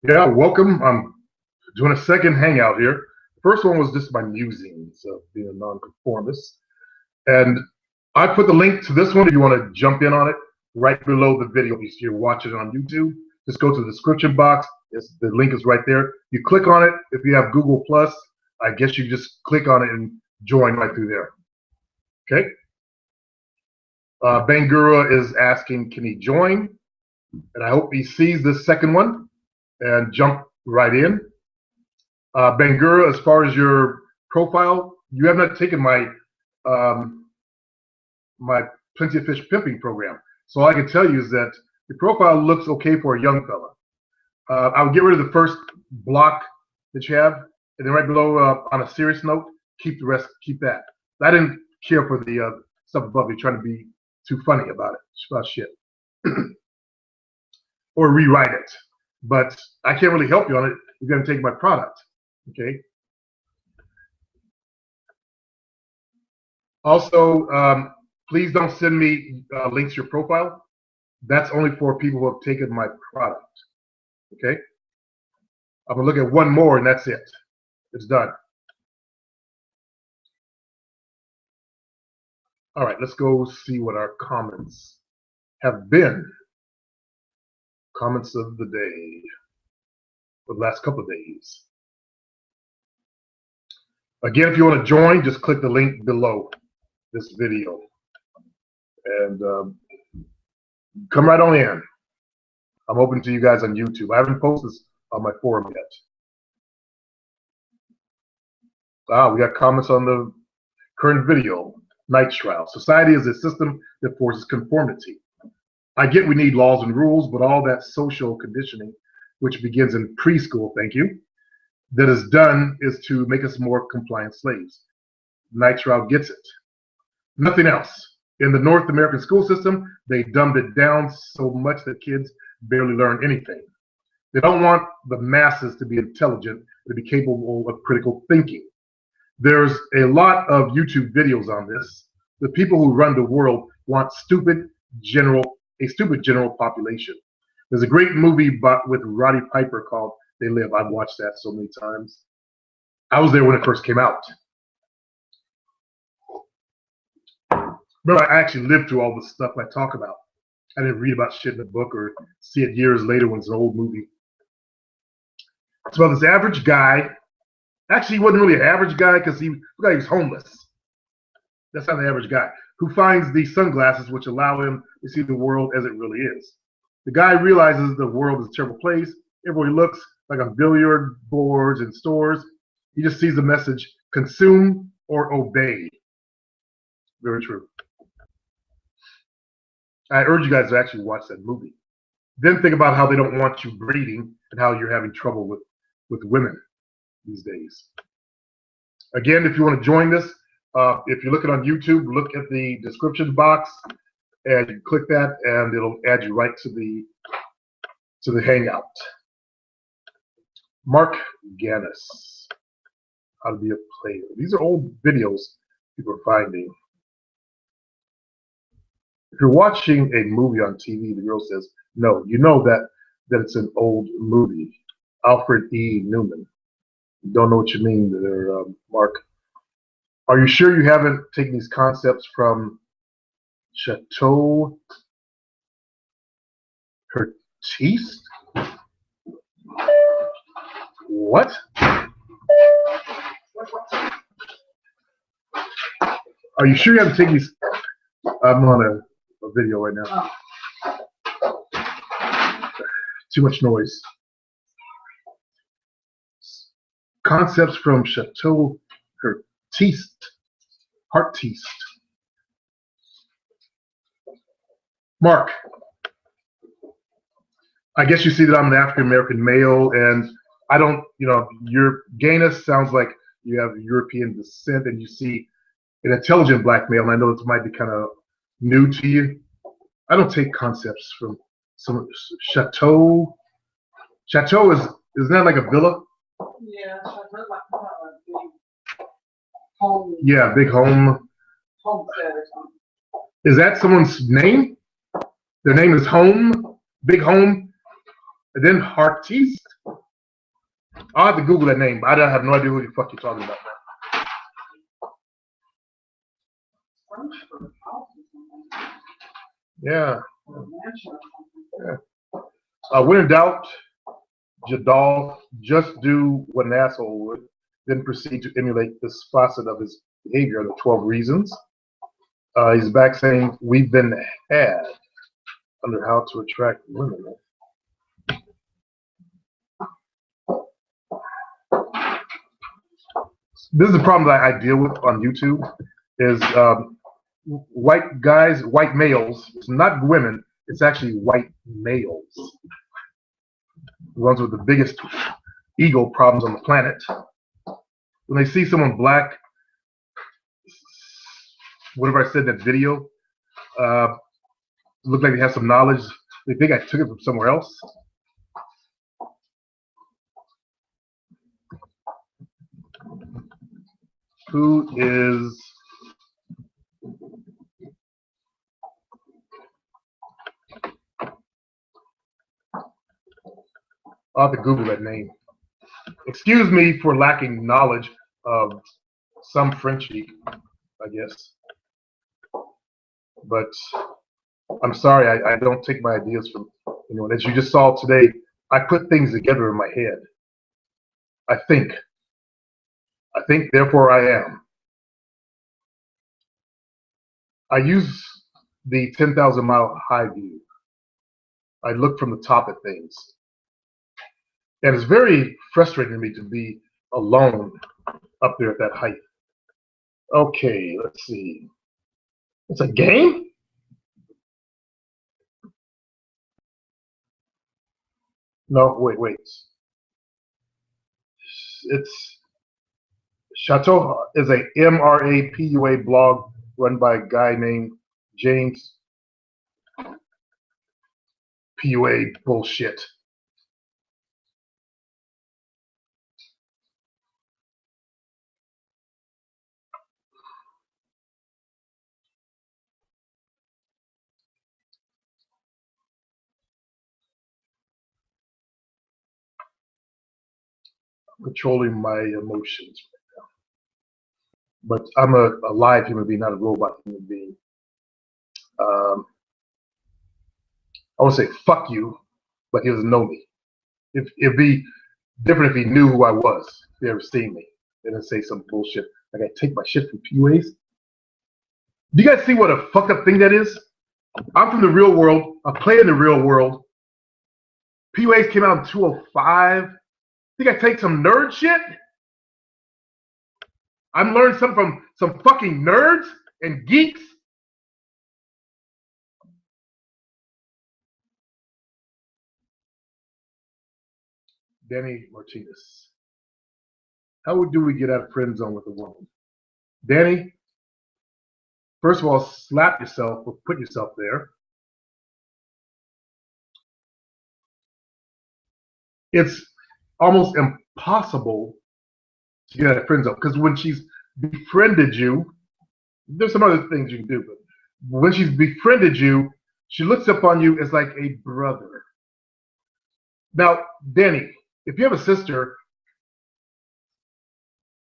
Yeah, welcome. I'm doing a second hangout here. First one was just my musings of being a nonconformist. And I put the link to this one if you want to jump in on it right below the video. If you're watching it on YouTube, just go to the description box. The link is right there. You click on it. If you have Google Plus, I guess you just click on it and join right through there. Okay? Bangura is asking, can he join? And I hope he sees this second one and jump right in. Bangura, as far as your profile, you have not taken my my Plenty of Fish pimping program. So all I can tell you is that the profile looks okay for a young fella. I would get rid of the first block that you have, and then right below, on a serious note, keep the rest, keep that. I didn't care for the stuff above you trying to be too funny about it, about shit. Or rewrite it. But I can't really help you on it if you're going to take my product. Okay. Also, please don't send me links to your profile. That's only for people who have taken my product. Okay. I'm going to look at one more and that's it. It's done. All right, let's go see what our comments have been. Comments of the day for the last couple of days. Again, if you want to join, just click the link below this video and come right on in. I'm open to you guys on YouTube. I haven't posted this on my forum yet. We got comments on the current video. Night trial. Society is a system that forces conformity. I get we need laws and rules, but all that social conditioning, which begins in preschool, thank you, that is done is to make us more compliant slaves. Night trial gets it. Nothing else. In the North American school system, they dumbed it down so much that kids barely learn anything. They don't want the masses to be intelligent, to be capable of critical thinking. There's a lot of YouTube videos on this. The people who run the world want a stupid general population. There's a great movie with Roddy Piper called They Live. I've watched that so many times. I was there when it first came out. Remember, I actually lived through all the stuff I talk about. I didn't read about shit in a book or see it years later when it's an old movie. It's about this average guy. Actually, he wasn't really an average guy because he was homeless. That's not an average guy. Who finds these sunglasses which allow him to see the world as it really is. The guy realizes the world is a terrible place. Everybody looks like on billiard boards and stores. He just sees the message, consume or obey. Very true. I urge you guys to actually watch that movie. Then think about how they don't want you breeding and how you're having trouble with women these days. Again, if you want to join this, if you're looking on YouTube, look at the description box and you click that and it'll add you right to the hangout. Mark Gannis, how to be a player. These are old videos people are finding. If you're watching a movie on TV, the girl says, no, you know that it's an old movie. Alfred E. Newman. Don't know what you mean there, Mark. Are you sure you haven't taken these concepts from chacteristic? What? Are you sure you haven't taken these? I'm on a video right now. Too much noise. Concepts from chacteristic. Heartiste. Mark, I guess you see that I'm an African American male, and I don't, your gayness sounds like you have European descent, and you see an intelligent black male, and I know this might be kind of new to you. I don't take concepts from some chateau. Chateau isn't that like a villa? Yeah, chateau like a big home. Yeah, big home. Homestead or something. Is that someone's name? Their name is Home, Big Home, and then Heartiste? I'll have to Google that name, but I have no idea who the fuck you're talking about now. Yeah. When in doubt, Jadal, just do what an asshole would, then proceed to emulate this facet of his behavior, the 12 reasons. He's back saying, we've been had under how to attract women. This is the problem that I deal with on YouTube, is white guys, white males, it's not women, it's actually white males. The ones with the biggest ego problems on the planet. When they see someone black, whatever I said in that video, look like they have some knowledge, they think I took it from somewhere else. Who is I'll have to Google that name. Excuse me for lacking knowledge of some Frenchie, I guess. But I'm sorry, I don't take my ideas from anyone. As you just saw today, I put things together in my head. I think, therefore I am. I use the 10,000 mile high view. I look from the top at things. And it's very frustrating to me to be alone up there at that height. Okay, let's see. It's a game? No, wait. It's Chateau is a MRAPUA blog run by a guy named James PUA bullshit. Controlling my emotions right now. But I'm a live human being, not a robot human being. I would say fuck you, but he doesn't know me. It'd be different if he knew who I was, if he ever seen me. And then say some bullshit. Like I take my shit from PUAs. Do you guys see what a fucked up thing that is? I'm from the real world. I play in the real world. PUAs came out in 2005. Think I take some nerd shit? I'm learning something from some fucking nerds and geeks. Danny Martinez. How do we get out of friend zone with a woman? Danny, first of all, slap yourself for putting yourself there. It's almost impossible to get out of friend zone because when she's befriended you, there's some other things you can do, but when she's befriended you, she looks upon you as like a brother. Now, Danny, if you have a sister,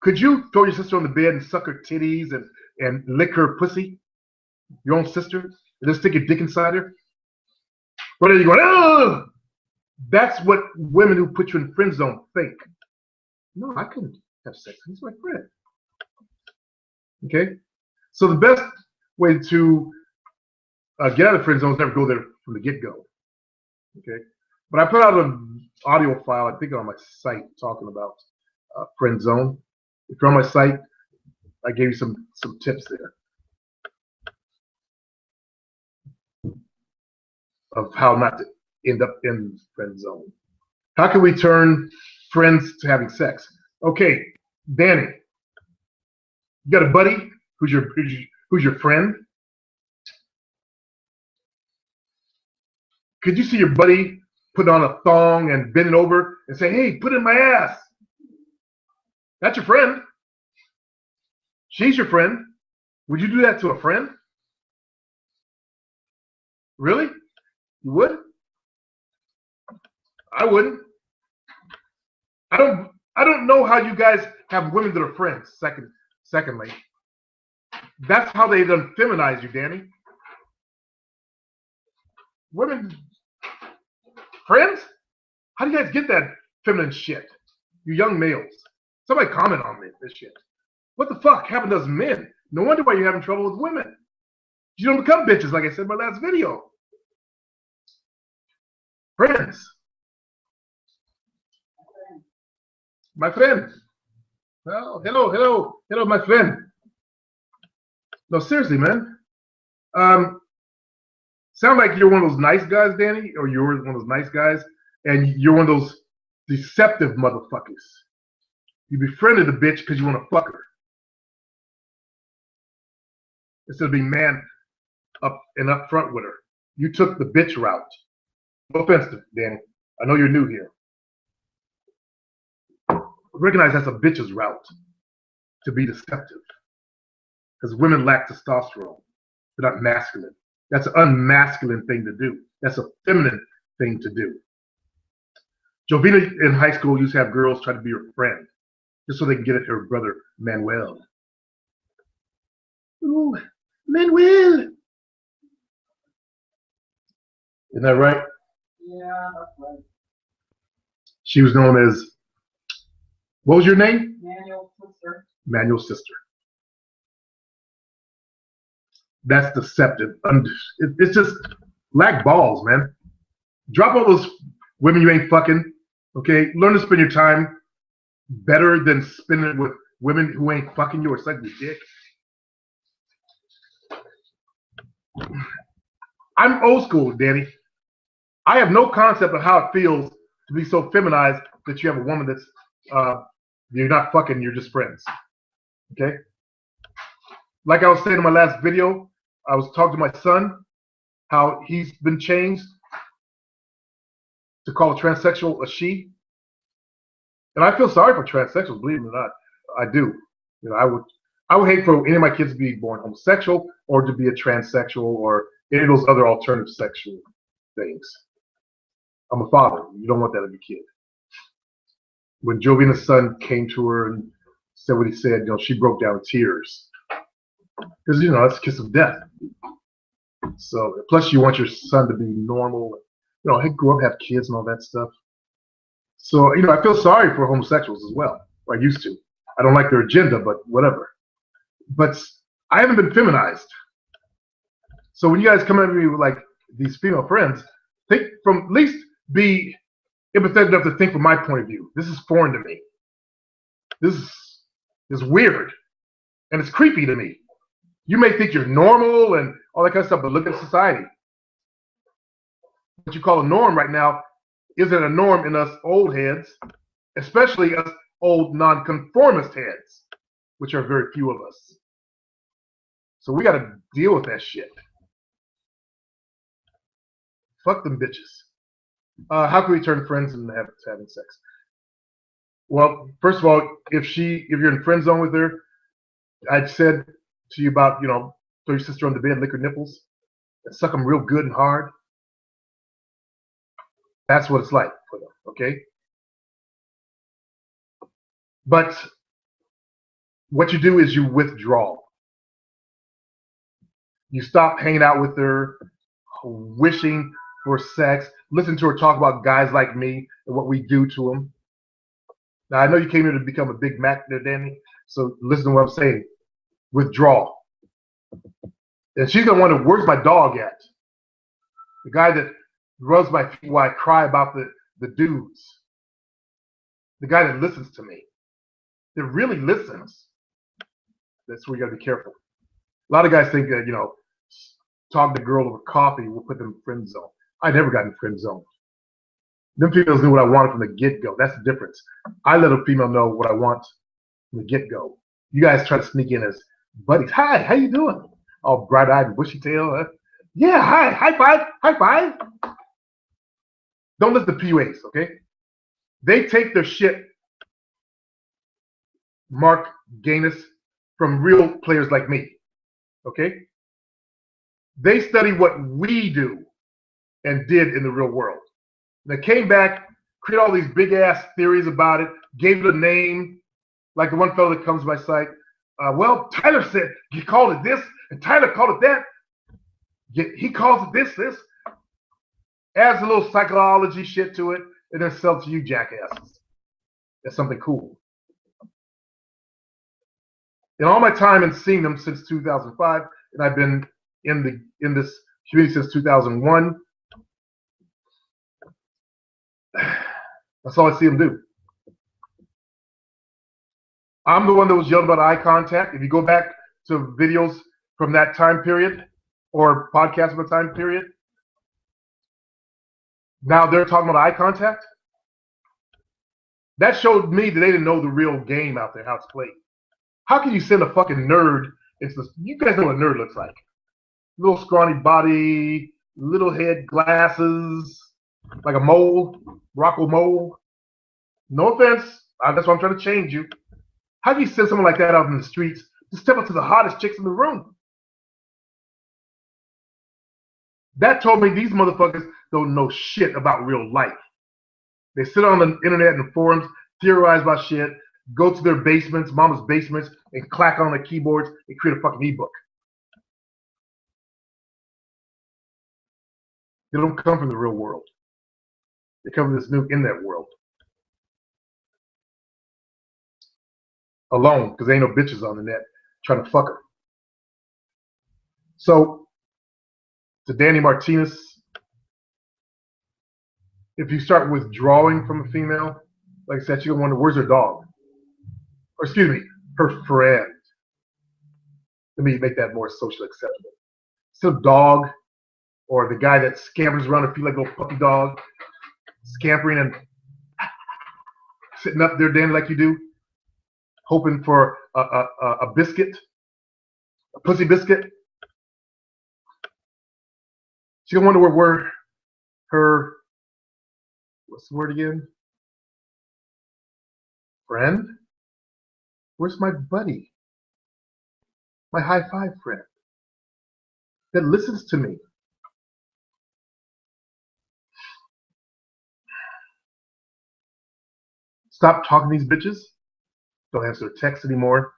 could you throw your sister on the bed and suck her titties and lick her pussy? Your own sister? And then stick your dick inside her? What are you going, oh! That's what women who put you in friend zone think. No, I couldn't have sex. He's my friend. Okay? So the best way to get out of friend zone is never go there from the get-go. Okay? But I put out an audio file, I think on my site, talking about friend zone. If you're on my site, I gave you some tips there of how not to end up in friend zone. How can we turn friends to having sex? Okay, Danny, you got a buddy who's your friend? Could you see your buddy put on a thong and bend it over and say, hey, put it in my ass? That's your friend. She's your friend. Would you do that to a friend? Really? You would? I wouldn't. I don't I don't know how you guys have women that are friends. Secondly, that's how they done feminize you, Danny. Women, friends? How do you guys get that feminine shit? You young males. Somebody comment on this shit. What the fuck happened to us men? No wonder why you're having trouble with women. You don't become bitches, like I said in my last video. Friends. My friend. Well, hello, my friend. No, seriously, man. Sound like you're one of those nice guys, Danny, or you're one of those nice guys, and you're one of those deceptive motherfuckers. You befriended the bitch because you want to fuck her. Instead of being man up front with her. You took the bitch route. No offense, Danny. I know you're new here. Recognize that's a bitch's route to be deceptive. Because women lack testosterone. They're not masculine. That's an unmasculine thing to do. That's a feminine thing to do. Jovina in high school used to have girls try to be her friend just so they can get at her brother Manuel. Ooh, Manuel. Isn't that right? Yeah, that's right. She was known as, what was your name? Manuel's sister. Manuel's sister. That's deceptive. It's just lack balls, man. Drop all those women you ain't fucking. Okay, learn to spend your time better than spending it with women who ain't fucking you or sucking your dick. I'm old school, Danny. I have no concept of how it feels to be so feminized that you have a woman that's you're not fucking, you're just friends. Okay? Like I was saying in my last video, I was talking to my son, how he's been changed to call a transsexual a she. And I feel sorry for transsexuals, believe it or not. I do. You know, I would hate for any of my kids to be born homosexual or to be a transsexual or any of those other alternative sexual things. I'm a father. You don't want that in a kid. When Jovina's son came to her and said what he said, you know, she broke down in tears. Because, you know, that's a kiss of death. So, plus you want your son to be normal, you know, grow up, have kids and all that stuff. So, you know, I feel sorry for homosexuals as well. Or I used to. I don't like their agenda, but whatever. But I haven't been feminized. So when you guys come at me with like these female friends, think from at least be empathetic enough to think from my point of view. This is foreign to me. This is weird. And it's creepy to me. You may think you're normal and all that kind of stuff, but look at society. What you call a norm right now isn't a norm in us old heads, especially us old nonconformist heads, which are very few of us. So we got to deal with that shit. Fuck them bitches. How can we turn friends into having sex? Well, first of all, if you're in friend zone with her, I'd said to you about, you know, throw your sister on the bed, lick her nipples, and suck them real good and hard. That's what it's like for them, okay? But what you do is you withdraw. You stop hanging out with her, wishing for sex, listen to her talk about guys like me and what we do to them. Now, I know you came here to become a Big Mac there, Danny, so listen to what I'm saying. Withdraw. And she's going to wonder, where's my dog at? The guy that rubs my feet while I cry about the dudes. The guy that listens to me. That really listens. That's where you got to be careful. A lot of guys think that, you know, talking to a girl over coffee will put them in friend zone. I never got in friend zone. Them females knew what I wanted from the get-go. That's the difference. I let a female know what I want from the get-go. You guys try to sneak in as buddies. Hi, how you doing? All bright-eyed and bushy-tailed. Yeah, hi, high five, high five. Don't listen to PUAs, okay? They take their shit, Mark Gaines, from real players like me, okay? They study what we do and did in the real world. They came back create all these big ass theories about it, gave it a name, like the one fellow that comes to my site. Well, Tyler said he called it this, and Tyler called it that. He calls it this. Adds a little psychology shit to it, and then sells to you jackasses. That's something cool. In all my time and seeing them since 2005, and I've been in this community since 2001, that's all I see them do. I'm the one that was yelling about eye contact. If you go back to videos from that time period or podcasts from the time period, now they're talking about eye contact. That showed me that they didn't know the real game out there, how it's played. How can you send a fucking nerd into this? You guys know what a nerd looks like. Little scrawny body, little head, glasses, like a mole, Rocco mole. No offense. That's why I'm trying to change you. How do you send someone like that out in the streets to step up to the hottest chicks in the room? That told me these motherfuckers don't know shit about real life. They sit on the internet and forums, theorize about shit, go to their basements, mama's basements, and clack on the keyboards and create a fucking ebook. They don't come from the real world. They come from this new internet world. Alone, because there ain't no bitches on the net trying to fuck her. So, to Danny Martinez, if you start withdrawing from a female, like I said, you're going to wonder, where's her dog? Or excuse me, her friend. Let me make that more socially acceptable. Instead of dog, or the guy that scampers around and feels like a little puppy dog, scampering and sitting up there, Danny, like you do, hoping for a biscuit, a pussy biscuit. She's going to wonder where her, what's the word again? Friend? Where's my buddy? My high five friend that listens to me. Stop talking to these bitches. Don't answer their texts anymore.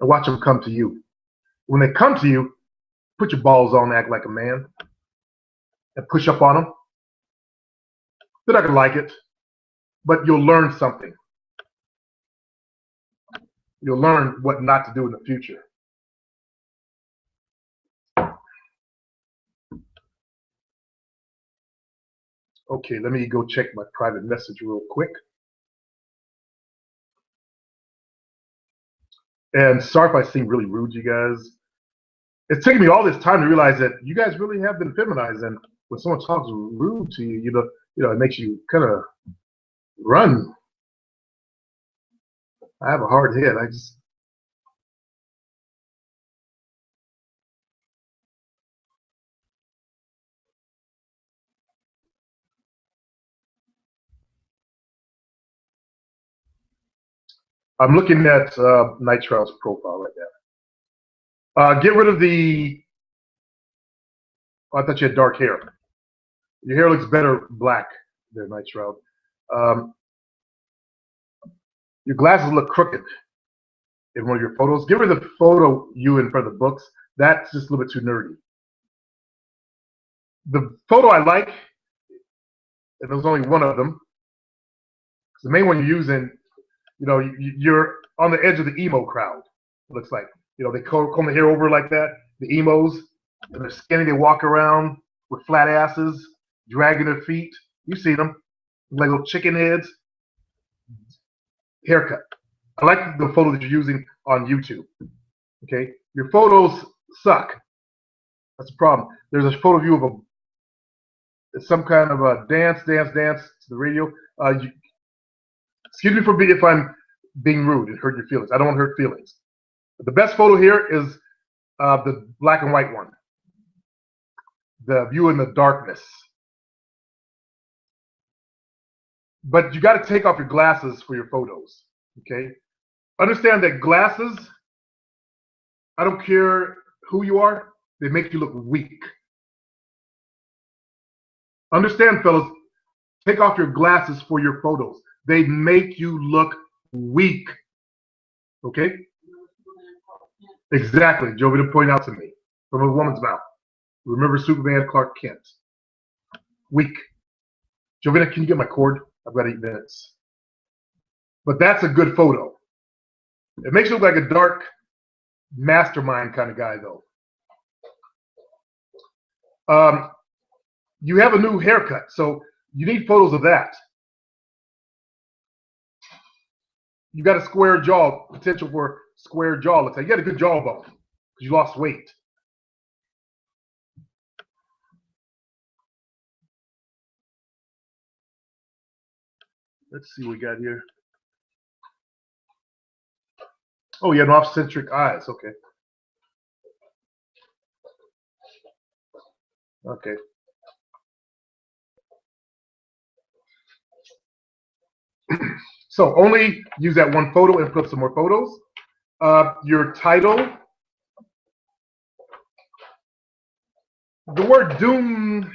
And watch them come to you. When they come to you, put your balls on, act like a man, and push up on them. They're not going to like it, but you'll learn something. You'll learn what not to do in the future. Okay, let me go check my private message real quick. And sorry if I seem really rude to you guys. It's taken me all this time to realize that you guys really have been feminized, and when someone talks rude to you, you know, it makes you kind of run. I have a hard head. I'm looking at Nitrail's profile right now. Get rid of the. Oh, I thought you had dark hair. Your hair looks better black there, Nitrail. Your glasses look crooked in one of your photos. Get rid of the photo you in front of the books. That's just a little bit too nerdy. The photo I like, and there's only one of them. The main one you're using, you know, you're on the edge of the emo crowd. It looks like, you know, they comb the hair over like that. The emos, and they're skinny. They walk around with flat asses, dragging their feet. You see them, like little chicken heads. Haircut. I like the photo that you're using on YouTube. Okay, your photos suck. That's the problem. There's a photo of you of some kind of a dance to the radio. Excuse me for if I'm being rude and hurt your feelings. I don't want to hurt feelings. But the best photo here is the black and white one. The view in the darkness. But you got to take off your glasses for your photos. Okay? Understand that glasses, I don't care who you are, they make you look weak. Understand, fellas, Take off your glasses for your photos. They make you look weak. Okay? Exactly. Jovita pointed out to me from a woman's mouth. Remember Superman Clark Kent. Weak. Jovita, can you get my cord? I've got 8 minutes. But that's a good photo. It makes you look like a dark mastermind kind of guy, though. You have a new haircut, so you need photos of that. You got a square jaw, potential for square jaw. Looks like you got a good jawbone because you lost weight. Let's see what we got here. Oh, you have off-centric eyes. Okay. Okay. So only use that one photo and put up some more photos. Your title. The word doom,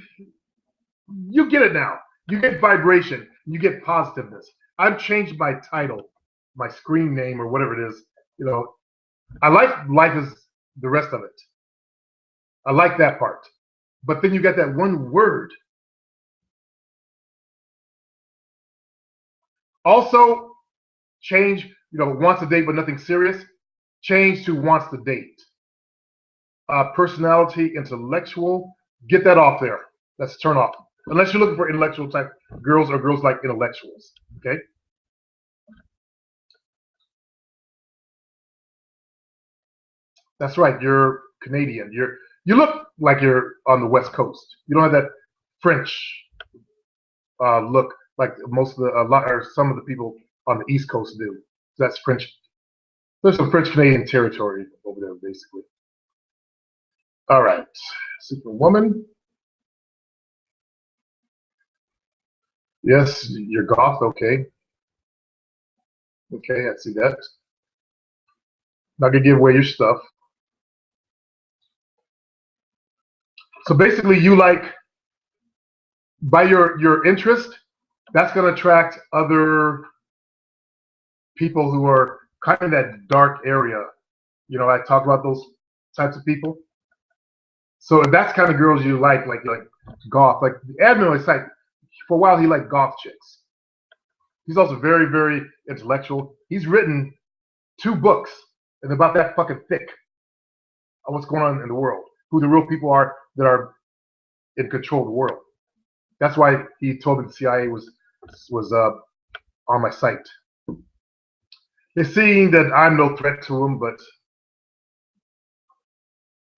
you get it now. You get vibration. You get positiveness. I've changed my title, my screen name, or whatever it is. You know, I like life is the rest of it. I like that part. But then you got that one word. Also, change, wants to date but nothing serious. Change to wants to date. Personality, intellectual. Get that off there. Let's turn off. Unless you're looking for intellectual type girls or girls like intellectuals. Okay? That's right. You're Canadian. You look like you're on the West Coast. You don't have that French look like most of some of the people on the East Coast do. That's French. There's some French Canadian territory over there, basically. All right, Superwoman. Yes, you're goth. Okay. Okay, I see that. Not gonna give away your stuff. So basically, you like by your interest. That's going to attract other people who are kind of in that dark area. I talk about those types of people. So if that's kind of girls you like goth, like the admin was like, for a while he liked goth chicks. He's also very, very intellectual. He's written 2 books and about that fucking thick of what's going on in the world, who the real people are that are in control of the world. That's why he told me the CIA was on my site. They're seeing that I'm no threat to them, but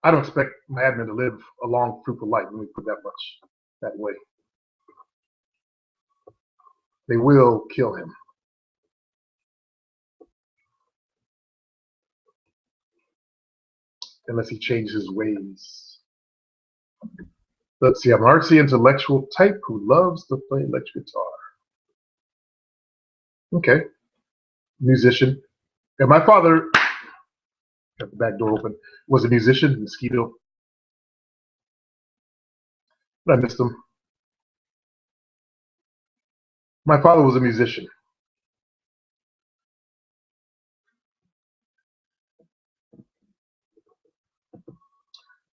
I don't expect my admin to live a long, fruitful life. Let me put that way. They will kill him. Unless he changes his ways. Let's see, I'm an artsy intellectual type who loves to play electric guitar. Okay. Musician. And my father, got the back door open, was a musician, mosquito. But I missed him. My father was a musician.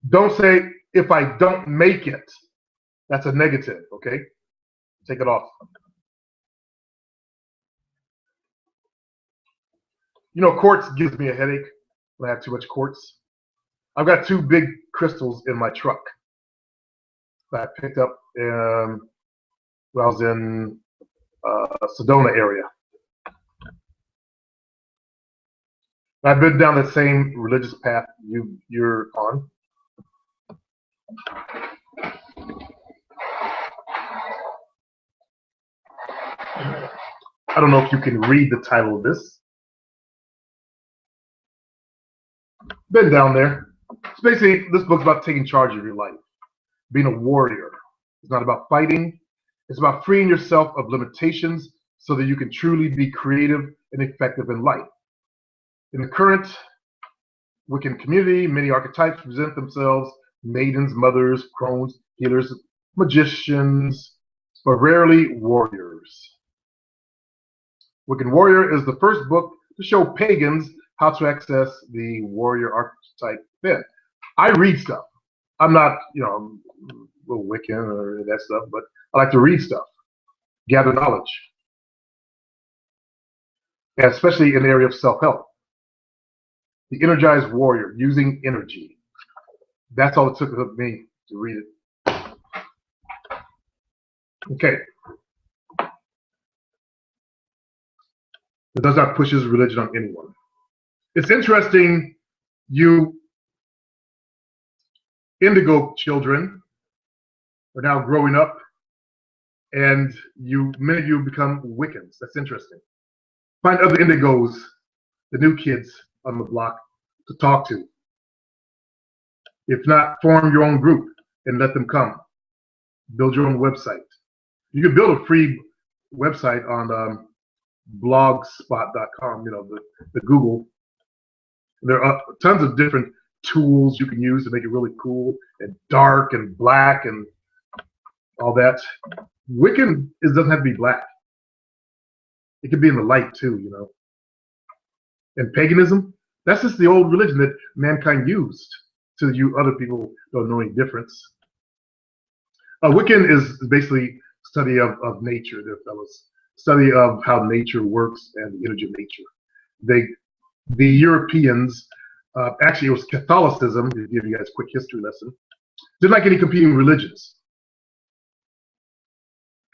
Don't say, if I don't make it. That's a negative, okay? Take it off. Quartz gives me a headache when I have too much quartz. I've got 2 big crystals in my truck that I picked up when I was in Sedona area. I've been down the same religious path you're on. I don't know if you can read the title of this. Been down there. It's basically, this book's about taking charge of your life, being a warrior. It's not about fighting. It's about freeing yourself of limitations so that you can truly be creative and effective in life. In the current Wiccan community, many archetypes present themselves: maidens, mothers, crones, healers, magicians, but rarely warriors. Wicked Warrior is the first book to show pagans how to access the warrior archetype within. I read stuff. I'm not, a little Wiccan or that stuff, but I like to read stuff, gather knowledge, and especially in the area of self-help. The energized warrior, using energy. That's all it took of me to read it. Okay. It does not push his religion on anyone. It's interesting, you indigo children are now growing up, and many of you become Wiccans. That's interesting. Find other indigos, the new kids on the block, to talk to. If not, form your own group and let them come. Build your own website. You can build a free website on blogspot.com, the Google. There are tons of different tools you can use to make it really cool and dark and black and all that. Wiccan doesn't have to be black. It could be in the light too, And paganism, that's just the old religion that mankind used till you other people don't know any difference. Wiccan is basically study of nature, there, fellas. Study of how nature works and the energy of nature. The Europeans, actually it was Catholicism, to give you guys a quick history lesson, didn't like any competing religions.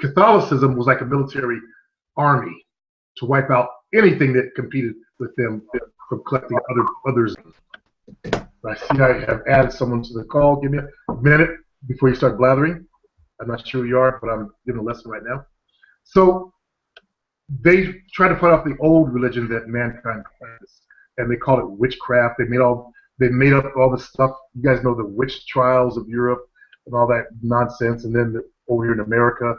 Catholicism was like a military army to wipe out anything that competed with them from collecting others. I see I have added someone to the call. Give me a minute before you start blathering. I'm not sure who you are, but I'm giving a lesson right now. So they try to fight off the old religion that mankind practiced, and they call it witchcraft. They made up all this stuff. You guys know the witch trials of Europe and all that nonsense, and then over here in America.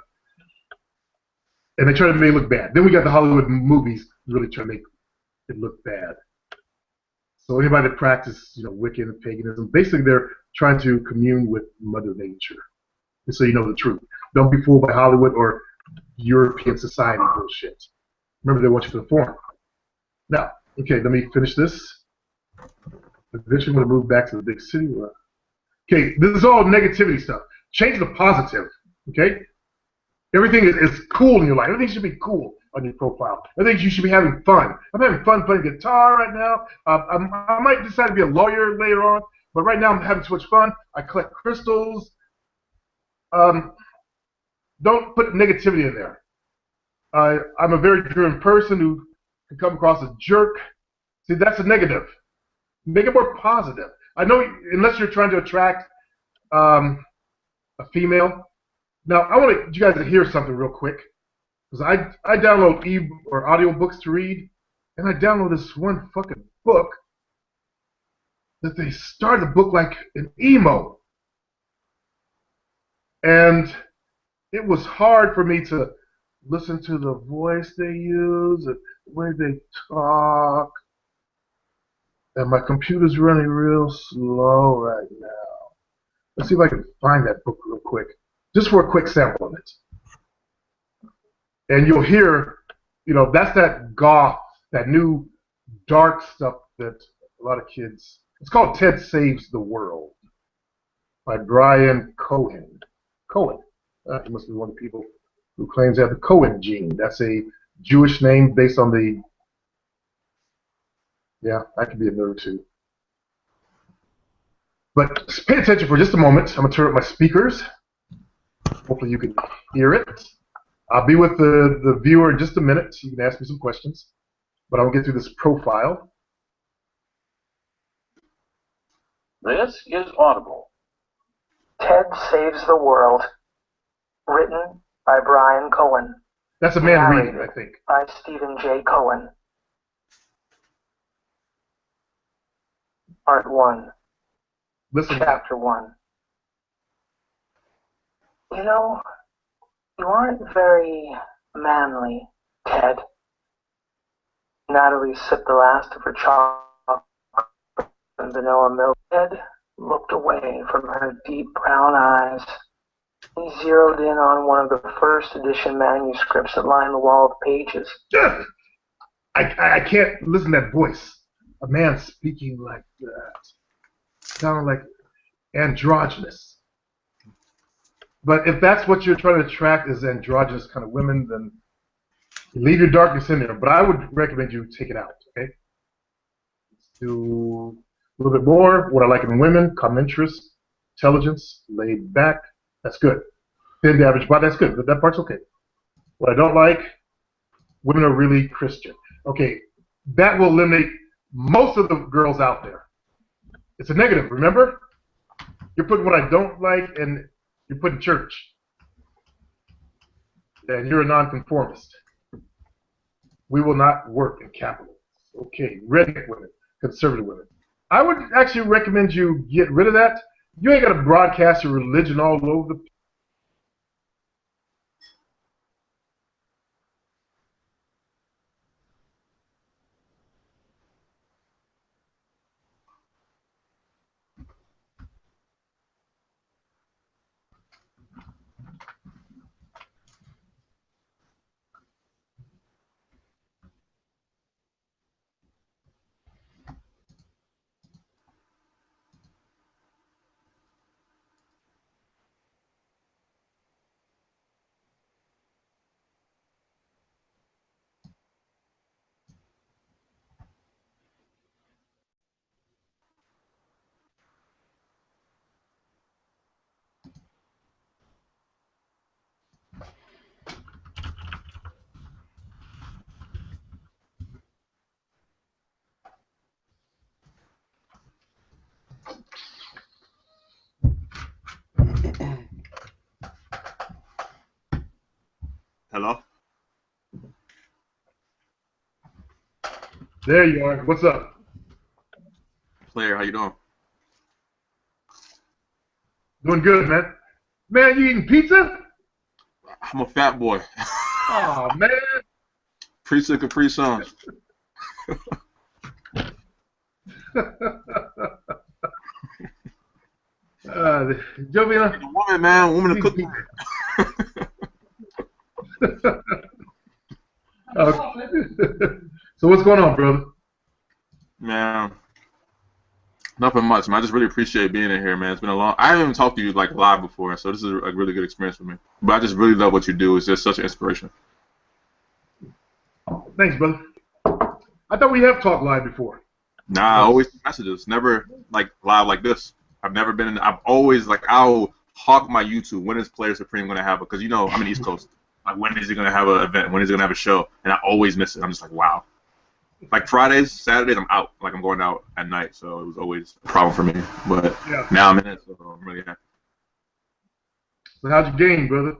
And they try to make it look bad. Then we got the Hollywood movies really trying to make it look bad. So anybody that practices, Wiccan, paganism, basically they're trying to commune with Mother Nature. And so you know the truth. Don't be fooled by Hollywood or European society bullshit. Remember, they want you to conform. Now, okay, let me finish this. Eventually, I'm going to move back to the big city. Okay, this is all negativity stuff. Change the positive, okay? Everything is cool in your life. Everything should be cool on your profile. Everything you should be having fun. I'm having fun playing guitar right now. I might decide to be a lawyer later on, but right now I'm having so much fun. I collect crystals. Don't put negativity in there. I'm a very driven person who can come across as a jerk. See, that's a negative. Make it more positive. I know, unless you're trying to attract a female. Now, I want you guys to hear something real quick, because I download or audio books to read, and I download this one fucking book that they started the book like an emo, and it was hard for me to listen to the voice they use, the way they talk, and my computer's running real slow right now. Let's see if I can find that book real quick, just for a quick sample of it. And you'll hear, that's that goth, that new dark stuff that a lot of kids, it's called Ted Saves the World by Brian Cohen. He must be one of the people who claims to have the Cohen gene. That's a Jewish name based on the, yeah, I could be a nerd too. But pay attention for just a moment. I'm going to turn up my speakers. Hopefully you can hear it. I'll be with the viewer in just a minute. You can ask me some questions. But I'll get through this profile. This is Audible. Ted Saves the World. Written by Brian Cohen. That's a man reading, I think. By Stephen J. Cohen. Part 1. Listen. Chapter 1. You aren't very manly, Ted. Natalie sipped the last of her chocolate and vanilla milk. Ted looked away from her deep brown eyes. He zeroed in on one of the first edition manuscripts that line the wall of pages. I can't listen to that voice. A man speaking like that. Sounding like androgynous. But if that's what you're trying to attract is androgynous kind of women, then leave your darkness in there. But I would recommend you take it out, okay? Let's do a little bit more. What I like in women, common interest, intelligence, laid back. That's good. Thin to average body, that's good. That part's okay. What I don't like, women are really Christian. Okay, that will eliminate most of the girls out there. It's a negative, remember? You're putting what I don't like and you're putting church. And you're a nonconformist. We will not work in capitalism. Okay, redneck women, conservative women. I would actually recommend you get rid of that. You ain't got to broadcast your religion all over the place. Hello? There you are. What's up? Player, how you doing? Doing good, man. Man, you eating pizza? I'm a fat boy. Oh, man. Pre-sick and pre-sons. Jovina? A woman, man. Woman to cook. So what's going on, brother? Man, nothing much, man. I just really appreciate being in here, man. It's been a long. I haven't even talked to you like live before, so this is a really good experience for me. But I just really love what you do. It's just such an inspiration. Thanks, brother. I thought we have talked live before. Nah, always messages. Never like live like this. I've never been in. I've always like I'll hawk my YouTube. When is Player Supreme gonna have it? Because you know I'm in the East Coast. Like when is he gonna have an event? When is he gonna have a show? And I always miss it. I'm just like wow. Like Fridays, Saturdays, I'm out. Like I'm going out at night, so it was always a problem for me. But yeah. Now I'm in it, so I'm really happy. So how'd you game, brother?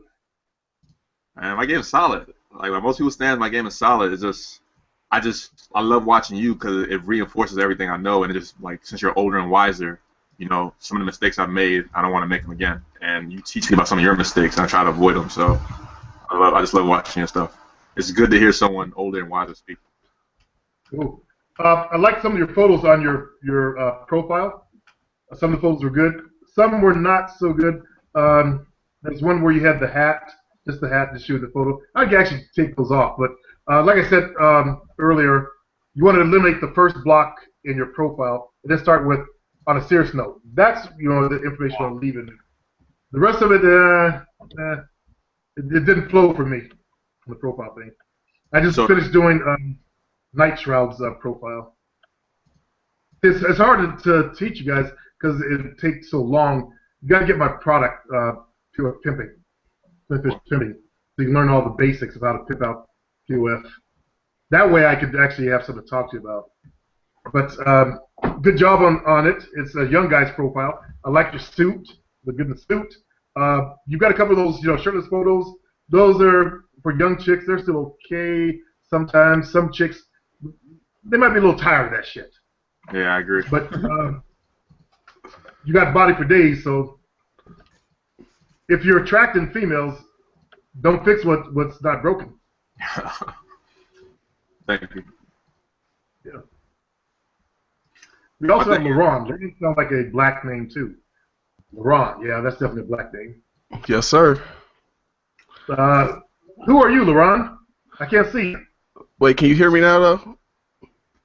And my game is solid. Like most people stand, my game is solid. It's just, I love watching you because it reinforces everything I know, and it just like since you're older and wiser, you know some of the mistakes I've made, I don't want to make them again. And you teach me about some of your mistakes, and I try to avoid them. So I just love watching your stuff. It's good to hear someone older and wiser speak. Cool. I like some of your photos on your profile. Some of the photos were good. Some were not so good. There's one where you had the hat, just the hat to shoot the photo. I could actually take those off, but like I said earlier, you want to eliminate the first block in your profile and then start with on a serious note. That's the information I'll leave in there. The rest of it, it didn't flow for me on the profile thing. I just finished doing Night Shroud's profile. It's hard to teach you guys because it takes so long. You got to get my product to pimping. So you can learn all the basics of how to pimp out POF. That way I could actually have something to talk to you about. But good job on it. It's a young guy's profile. I like your suit, the good in the suit. You've got a couple of those shirtless photos. Those are for young chicks. They're still okay sometimes. Some chicks, they might be a little tired of that shit. Yeah, I agree. But you got body for days, so if you're attracting females, don't fix what's not broken. Thank you. Yeah. We also have Laurent. Laurent sounds like a black name too. Laurent, yeah, that's definitely a black name. Yes, sir. Uh, who are you, LaRon? I can't see you. Wait, can you hear me now, though?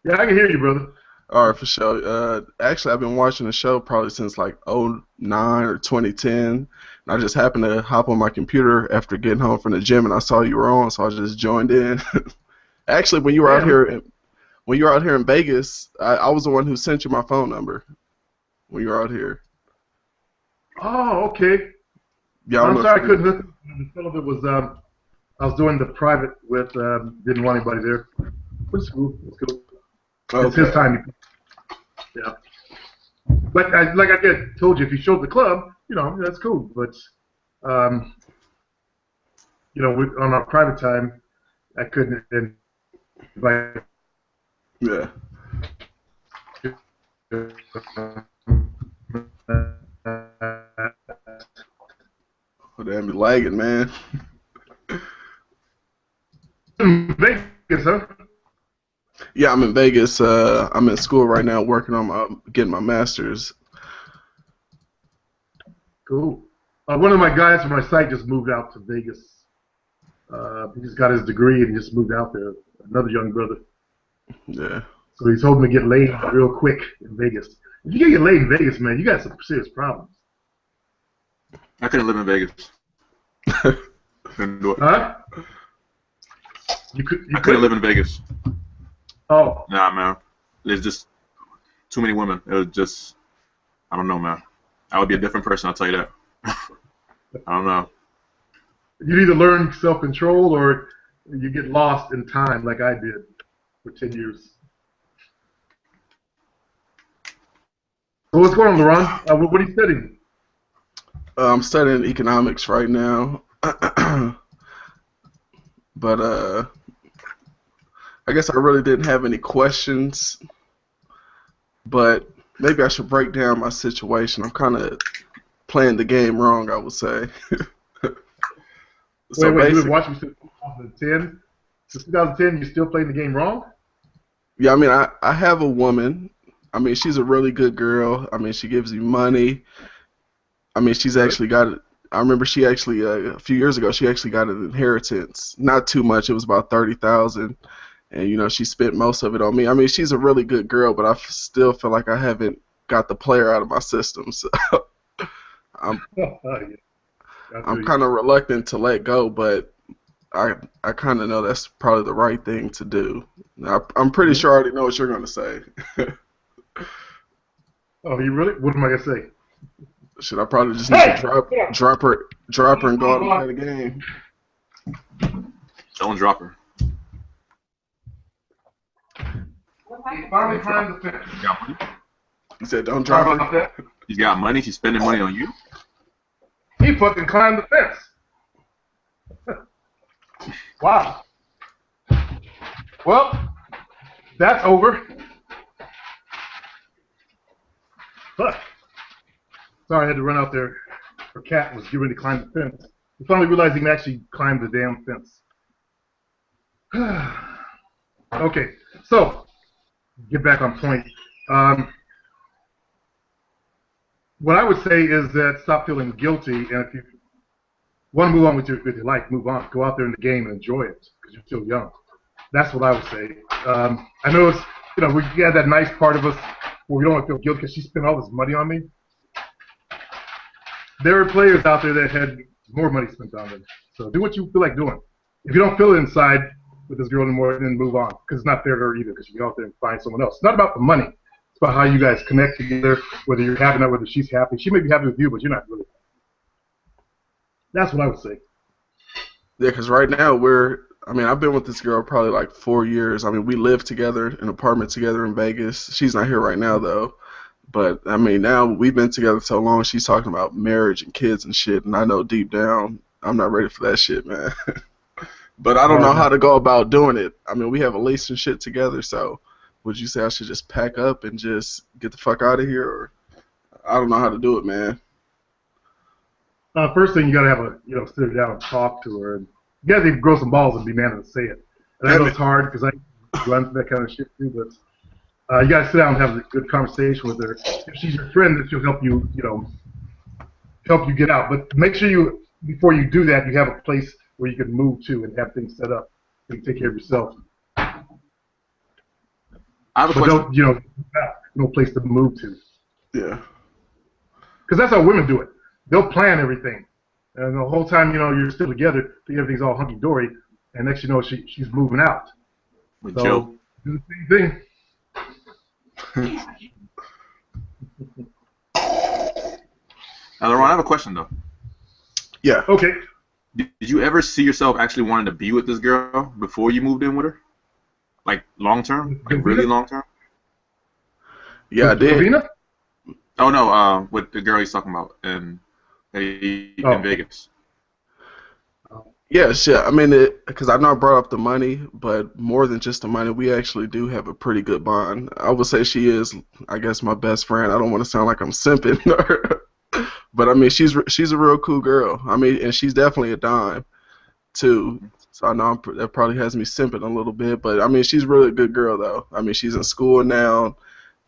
Yeah, I can hear you, brother. All right, for sure. Actually, I've been watching the show probably since like '09 or 2010. And I just happened to hop on my computer after getting home from the gym, and I saw you were on, so I just joined in. Actually, when you were out here, when you were out here in Vegas, I was the one who sent you my phone number when you were out here. Oh, okay. Yeah, I'm sorry I couldn't listen. The fellow that was I was doing the private with didn't want anybody there. But it's cool. It's cool. Okay. It's his time. Yeah. But like I told you, if you showed the club, that's cool. But on our private time, I couldn't invite. Yeah. Oh, damn, you lagging, man. Vegas, huh? Yeah, I'm in Vegas. I'm in school right now, working on getting my master's. Cool. One of my guys from my site just moved out to Vegas. He just got his degree and he just moved out there. Another young brother. Yeah. So he's hoping to get laid real quick in Vegas. If you get laid in Vegas, man, you got some serious problems. I couldn't live in Vegas. Couldn't do it. Huh? I couldn't live in Vegas. Oh. Nah, man. There's just too many women. It was just, I don't know, man. I would be a different person, I'll tell you that. I don't know. You either learn self-control or you get lost in time like I did for 10 years. So what's going on, LaRon? What are you studying? I'm studying economics right now. But I guess I really didn't have any questions. But maybe I should break down my situation. I'm kind of playing the game wrong, I would say. So wait, you've been watching since 2010? Since 2010, you're still playing the game wrong? Yeah, I mean, I have a woman. I mean, she's a really good girl. I mean, she gives me money. I mean, she's actually got it. I remember she actually, a few years ago, she actually got an inheritance. Not too much. It was about $30,000. And, she spent most of it on me. I mean, she's a really good girl, but I still feel like I haven't got the player out of my system. So I'm kind of reluctant to let go, but I kind of know that's probably the right thing to do. I'm pretty sure I already know what you're going to say. Oh, you really? What am I going to say? Should I probably just need to drop her and go out and play the game? Don't drop her. He finally climbed the fence. You got money? You said don't drop her? He's got money? She's spending money on you? He fucking climbed the fence. Wow. Well, that's over. But, sorry, I had to run out there. Her cat was getting ready to climb the fence. We finally realized he can actually climb the damn fence. Okay, so, get back on point. What I would say is that stop feeling guilty, and if you want to move on with your life, move on. Go out there in the game and enjoy it, because you're still young. That's what I would say. I know it's, we had that nice part of us where we don't want to feel guilty because she spent all this money on me. There are players out there that had more money spent on them. So do what you feel like doing. If you don't feel it inside with this girl anymore, then move on, because it's not fair to her either, because you can go out there and find someone else. It's not about the money. It's about how you guys connect together, whether you're happy or not, whether she's happy. She may be happy with you, but you're not really. That's what I would say. Yeah, because right now I've been with this girl probably like 4 years. I mean, we live together in an apartment together in Vegas. She's not here right now, though. But, I mean, now we've been together so long, she's talking about marriage and kids and shit, and I know deep down I'm not ready for that shit, man. But I don't know how to go about doing it. I mean, we have a lease and shit together, so would you say I should just pack up and just get the fuck out of here? Or I don't know how to do it, man. First thing, you got to have sit her down and talk to her. You got to grow some balls and be man enough to say it. And I know it's hard because I run through that kind of shit too, but you got to sit down and have a good conversation with her. If she's your friend, that she'll help you, help you get out. But make sure you, before you do that, you have a place where you can move to and have things set up so you can take care of yourself. I have a But question. don't, no place to move to. Yeah. Because that's how women do it. They'll plan everything. And the whole time, you're still together, think everything's all hunky-dory, and next you know, she's moving out. With So, Joe. do the same thing. Now, Laurent, I have a question, though. Yeah. Okay. Did you ever see yourself actually wanting to be with this girl before you moved in with her? Like, long-term? Like, really long-term? Yeah, I did. Ravina? Oh, no, with the girl he's talking about in Vegas. Yeah, shit. I mean, because I know I brought up the money, but more than just the money, we actually do have a pretty good bond. I would say she is, I guess, my best friend. I don't want to sound like I'm simping her, but I mean, she's a real cool girl. I mean, and she's definitely a dime, too. So I know that probably has me simping a little bit, but I mean, she's really a good girl, though. I mean, she's in school now.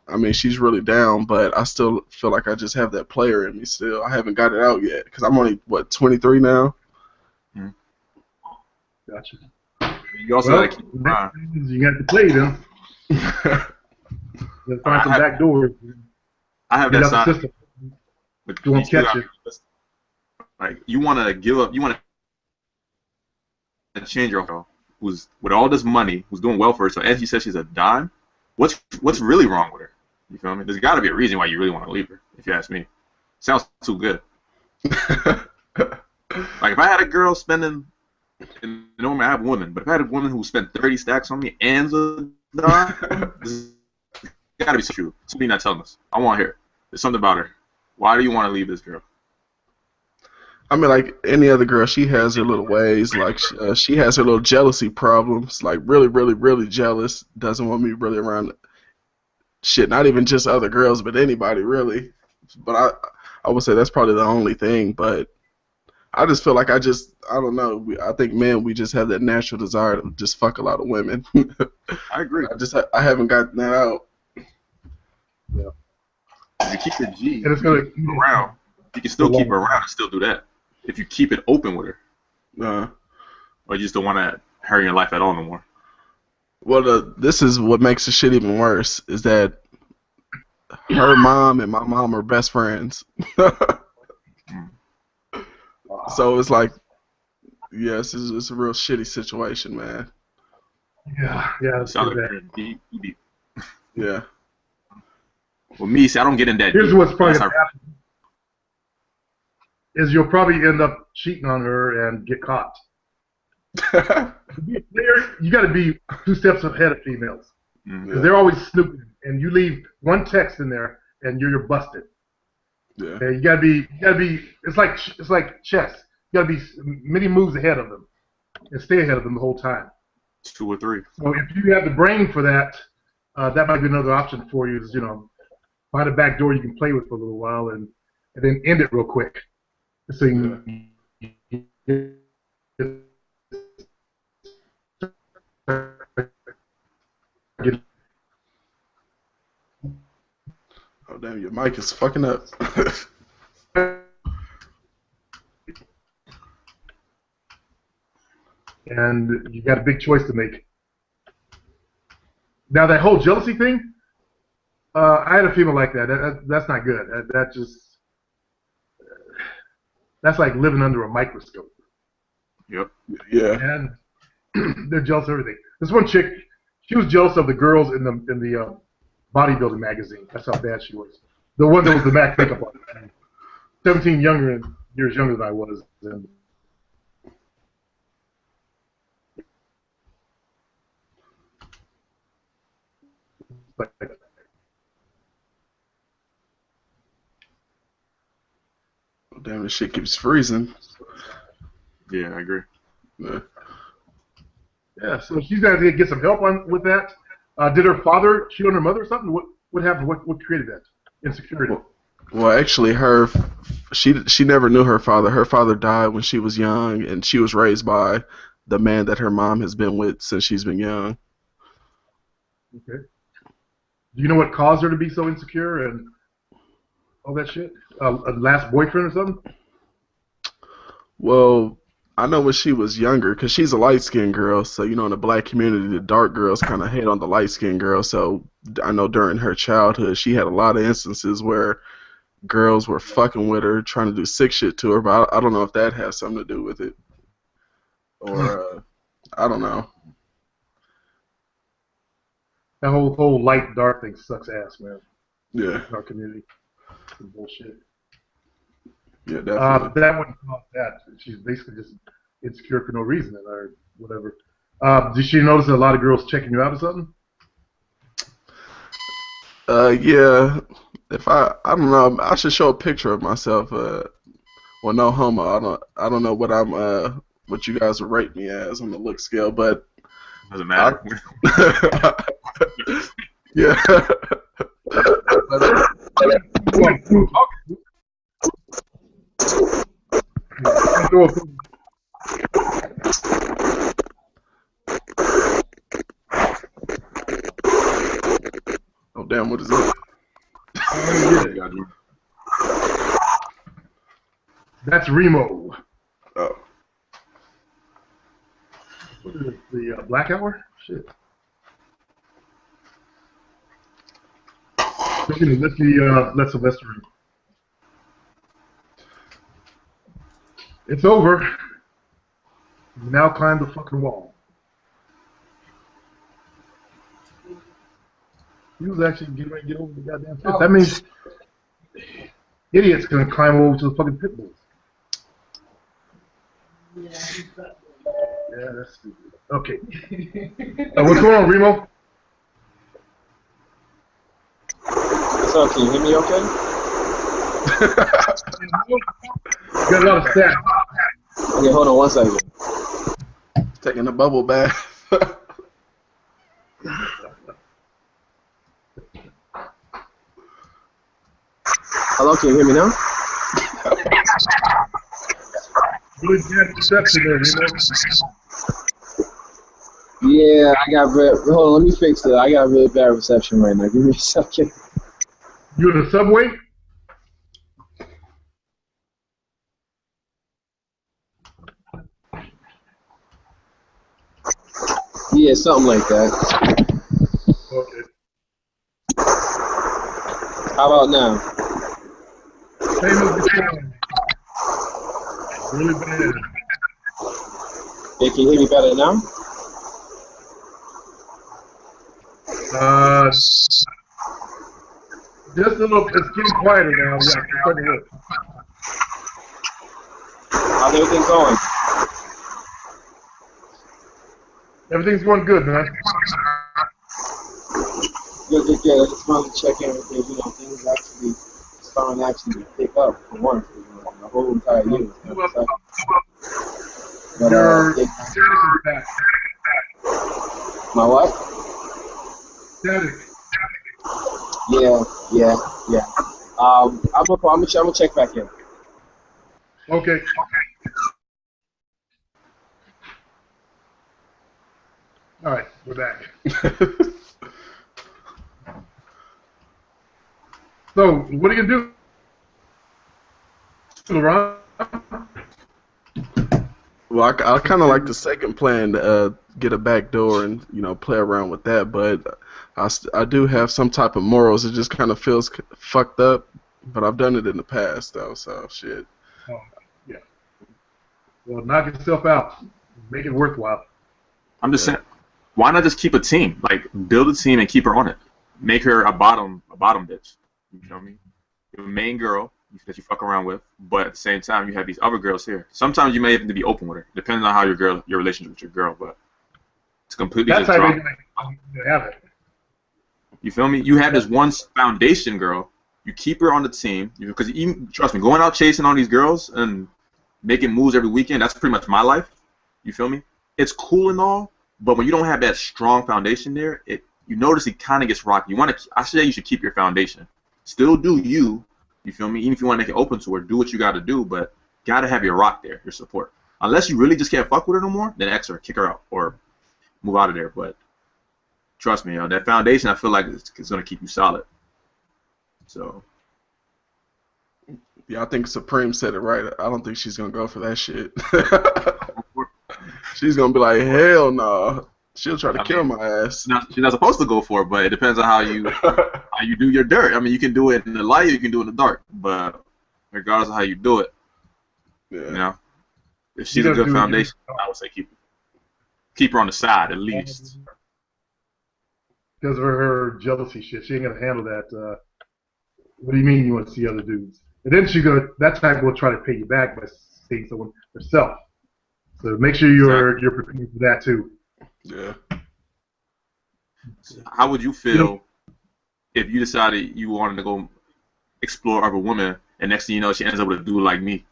I mean, she's really down, but I still feel like I just have that player in me still. I haven't got it out yet because I'm only, 23 now? Gotcha. You also gotta keep in mind. You got to play them. You got to find some back doors. I have Get that out the side. system. But You won't catch it. Like, you want to give up, you want to change your girl who's with all this money, who's doing well for herself, and she says she's a dime. What's really wrong with her? You feel me? There's got to be a reason why you really want to leave her, if you ask me. Sounds too good. Like, if I had a girl spending, and normally I have women, but if I had a woman who spent 30 stacks on me and a dime, there's got to be some true. Something not telling us. I want to hear it. There's something about her. Why do you want to leave this girl? I mean, like any other girl, she has her little ways. Like she has her little jealousy problems. Like really, really, really jealous. Doesn't want me really around. Shit, not even just other girls, but anybody really. But I would say that's probably the only thing. But I just feel like I don't know. I think men, we just have that natural desire to just fuck a lot of women. I agree. I haven't gotten that out. Yeah. If you keep your G And it's gonna around, you can still keep her around and still do that. If you keep it open with her. Or you just don't want to her in your life at all no more. Well, this is what makes the shit even worse, is that her mom and my mom are best friends. So it's like, yes, it's a real shitty situation, man. Yeah, that's Sounds too like bad. deep. Yeah. Well, me, see, I don't get in that Here's deep. what's probably That's gonna happen. Is you'll probably end up cheating on her and get caught. To be a player, you got to be 2 steps ahead of females. Because they're always snooping, and you leave one text in there, and you're busted. Yeah. You gotta be. It's like chess. You gotta be many moves ahead of them, and stay ahead of them the whole time. 2 or 3. So if you have the brain for that, that might be another option for you. Is find a back door you can play with for a little while, and then end it real quick. So you can get. Oh damn, your mic is fucking up. And you got a big choice to make. Now that whole jealousy thing, I had a female like that. That's not good. That's like living under a microscope. Yep. Yeah. And they're jealous of everything. This one chick, she was jealous of the girls in the bodybuilding magazine. That's how bad she was. The one that was the Mac makeup on. 17 years younger than I was. And Oh, damn, this shit keeps freezing. Yeah, I agree. yeah, so she's got to get some help with that. Did her father cheat on her mother or something? What happened? What created that insecurity? Well, actually, she never knew her father. Her father died when she was young, and she was raised by the man that her mom has been with since she's been young. Okay. Do you know what caused her to be so insecure? And all that shit? A last boyfriend or something? Well, I know when she was younger, because she's a light-skinned girl, so, you know, in the black community, the dark girls kind of hate on the light-skinned girl, so I know during her childhood, she had a lot of instances where girls were fucking with her, trying to do sick shit to her, but I don't know if that has something to do with it, or, I don't know. That whole light dark thing sucks ass, man. Yeah, In our community. Some bullshit. yeah, definitely. That wouldn't cause that. She's basically just insecure for no reason or whatever. Did she notice that a lot of girls checking you out or something? Yeah, if I don't know, I should show a picture of myself, well, no homo, I don't know what you guys would rate me as on the look scale, but Doesn't matter. yeah. Oh damn, what is that? That's Remo. Oh. What is it, the Black Hour? Shit. Okay, let Sylvester in. It's over. You now climb the fucking wall. He was actually getting ready to get over the goddamn fence. That means idiots gonna climb over to the fucking pit bulls. Yeah, that's stupid. Okay. What's going on, Remo? What's up? Can you hear me okay? Got a lot of staff. Okay, hold on one second. Taking a bubble bath. Hello, can you hear me now? Really bad reception there, Remo. Yeah, I got hold on, let me fix it. I got really bad reception right now. Give me a second. You in the subway? Yeah, something like that. Okay. How about now? Same as before. Really bad. Hey, can you hear me better now? Just a little. It's getting quieter now. Yeah, it's starting to work. How's everything going? Everything's going good, man. Good, good, good. I just wanted to check in with you. You know, things actually starting to actually pick up for once. You know, the whole entire year. But Your status is back. my what? Static. Yeah. I'm gonna check back in. Okay. All right, we're back. So, what are you gonna do, LeBron? Well, I kind of like the second plan to get a back door and, you know, play around with that, but I do have some type of morals. It just kind of feels fucked up, but I've done it in the past, though, so shit. Oh, yeah. Well, knock yourself out. Make it worthwhile. I'm just saying, why not just keep a team? Like, build a team and keep her on it. Make her a bottom bitch. You feel me? Your main girl that you fuck around with, but at the same time, you have these other girls here. Sometimes you may have to be open with her, depending on how your relationship with your girl, but it's completely That's just how drop. you have it. You feel me? You have this one foundation girl. You keep her on the team because even trust me, going out chasing all these girls and making moves every weekend, that's pretty much my life. You feel me? It's cool and all, but when you don't have that strong foundation there, you notice it kind of gets rocky. I say you should keep your foundation. Still do you. You feel me? Even if you want to make it open to her, do what you got to do, but got to have your rock there, your support. Unless you really just can't fuck with her no more, then X her, kick her out, or move out of there. But trust me, that foundation, I feel like it's going to keep you solid. So Yeah, I think Supreme said it right. I don't think she's gonna go for that shit. She's gonna be like, hell no. She'll try to I kill mean, my ass. she's not supposed to go for it, but it depends on how you do your dirt. I mean, you can do it in the light, or you can do it in the dark, but regardless of how you do it, you Yeah. know, if she's a good foundation, I would say keep her on the side at least. Because of her jealousy shit, she ain't gonna handle that. What do you mean you want to see other dudes? And then that type will try to pay you back by seeing someone herself. So make sure you're prepared for that too. Yeah. How would you feel if you decided you wanted to go explore other women, and next thing you know, she ends up with a dude like me?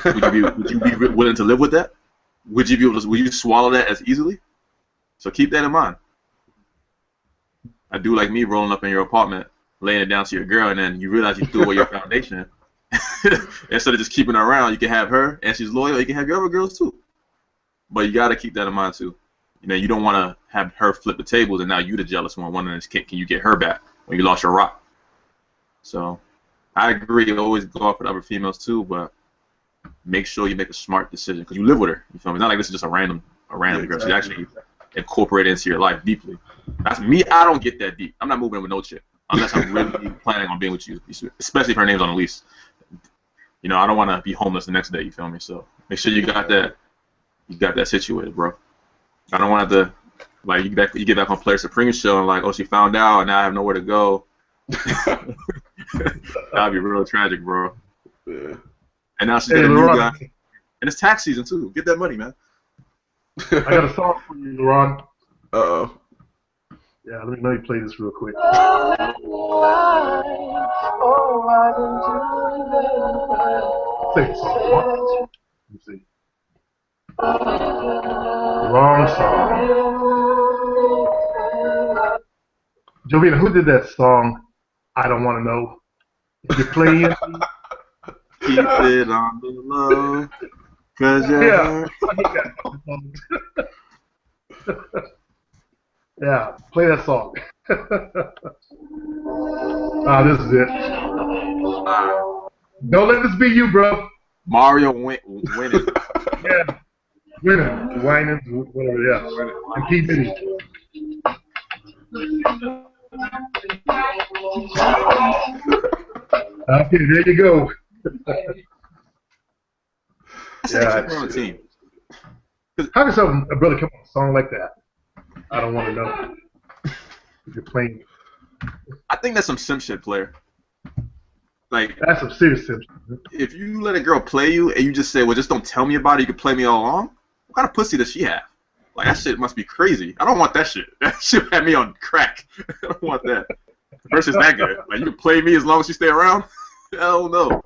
Would you be willing to live with that? Would you swallow that as easily? So keep that in mind. A dude like me rolling up in your apartment, laying it down to your girl, and then you realize you threw away your foundation. Instead of just keeping her around, you can have her, and she's loyal. You can have your other girls too. But you got to keep that in mind too. You know, you don't want to have her flip the tables, and now you the jealous one, wondering, can you get her back when you lost your rock? So, I agree. Always go off with other females too, but make sure you make a smart decision because you live with her. You feel me? It's not like this is just a random girl. She's actually incorporated into your life deeply. That's me. I don't get that deep. I'm not moving in with no chick unless I'm really planning on being with you, especially if her name's on the lease. You know, I don't want to be homeless the next day. You feel me? So make sure you got that situated, bro. I don't want to like you get back on Player Supreme show and like, oh, she found out and now I have nowhere to go. That'd be real tragic, bro. Yeah. And now she's got a new guy. And it's tax season too. Get that money, man. I got a song for you, Ron. Uh-oh. Yeah, let me play this real quick. Sing the song. Let me see. Wrong song. Jovina, who did that song? I don't want to know. If you're playing. Keep it on the low, cause you're Yeah. Yeah, play that song. This is it. Don't let this be you, bro. Mario winning. Yeah. Winning, whining, whatever, yeah. And keep it. Okay, there you go. Yeah, on a team. How can a brother come up with a song like that? I don't want to know. If you're playing. I think that's some simp shit, player. Like that's some serious simp shit. If you let a girl play you and you just say, well, just don't tell me about it, you can play me all along, what kind of pussy does she have? Like, that shit must be crazy. I don't want that shit. That shit had me on crack. I don't want that. Versus that good. Like, you can play me as long as you stay around? Hell no.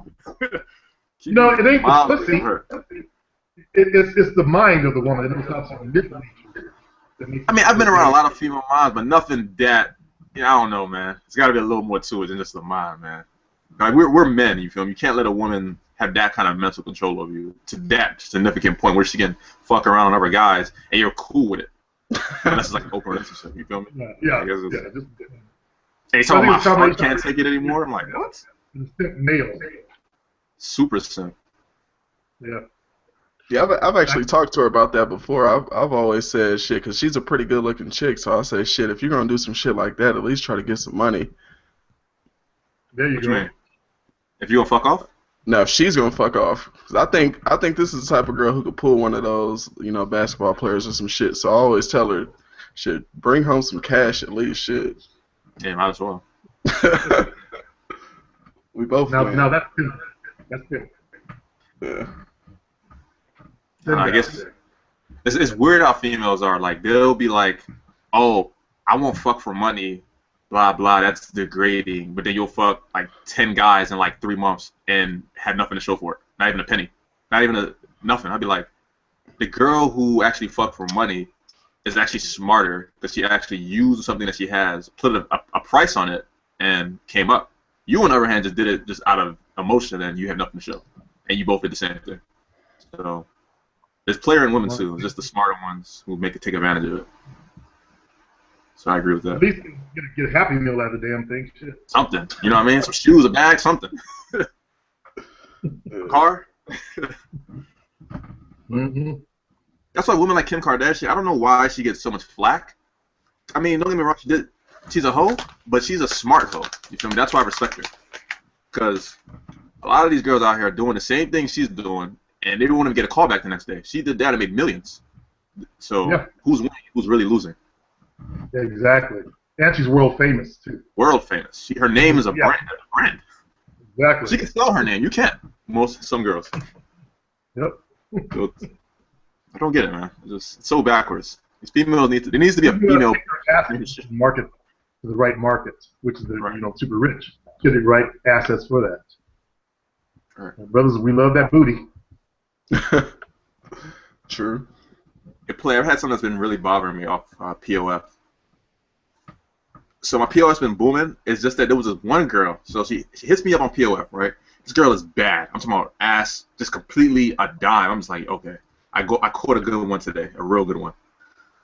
No, it ain't the pussy. It's the mind of the woman that knows how to manipulate you. I mean, I've been around a lot of female minds, but nothing that, I don't know, man. It's got to be a little more to it than just the mind, man. Like, we're men, you feel me? You can't let a woman have that kind of mental control over you to that significant point where she can fuck around on other guys and you're cool with it. Unless it's like an open relationship, you feel me? Yeah. And he's talking about my heart can't take it anymore. I'm like, what? Nail. Super simp. Yeah. Yeah, I've actually talked to her about that before. I've always said shit because she's a pretty good looking chick. So I say shit. If you're gonna do some shit like that, at least try to get some money. There you go. If you gonna fuck off? No, if she's gonna fuck off. 'Cause I think this is the type of girl who could pull one of those, basketball players or some shit. So I always tell her, shit, bring home some cash at least, shit. Yeah, might as well. We both. Now that's good. That's good. Yeah. I guess it's weird how females are. Like, they'll be like, oh, I won't fuck for money, blah, blah, that's degrading. But then you'll fuck, like, 10 guys in, like, 3 months and have nothing to show for it. Not even a penny. Not even nothing. I'd be like, the girl who actually fucked for money is actually smarter because she actually used something that she has, put a price on it, and came up. You, on the other hand, just did it just out of emotion and you have nothing to show. And you both did the same thing. So there's player and women too, just the smarter ones who take advantage of it. So I agree with that. At least get a Happy Meal out of the damn thing. Shit. Something. You know what I mean? Some shoes, a bag, something. Car. Mm-hmm. That's why women like Kim Kardashian. I don't know why she gets so much flack. I mean, don't get me wrong. She's a hoe, but she's a smart hoe. You feel me? That's why I respect her. Because a lot of these girls out here are doing the same thing she's doing, and they don't want to get a call back the next day. She did that and made millions. So Yeah. who's winning? Who's really losing? Exactly. And she's world famous too. World famous. Her name is a Yeah. brand. Exactly. She can sell her name. You can't. Some girls. Yep. So, I don't get it, man. It's so backwards. These females there needs to be a female. Market to the right market, which is the Right. super rich. Get the right assets for that. Right. And brothers, we love that booty. True. A player, I've had something that's been really bothering me off POF. So my POF has been booming. It's just that there was this one girl. So she hits me up on POF, right? This girl is bad. I'm talking about ass, just completely a dime. I'm just like, okay. I caught a good one today, a real good one.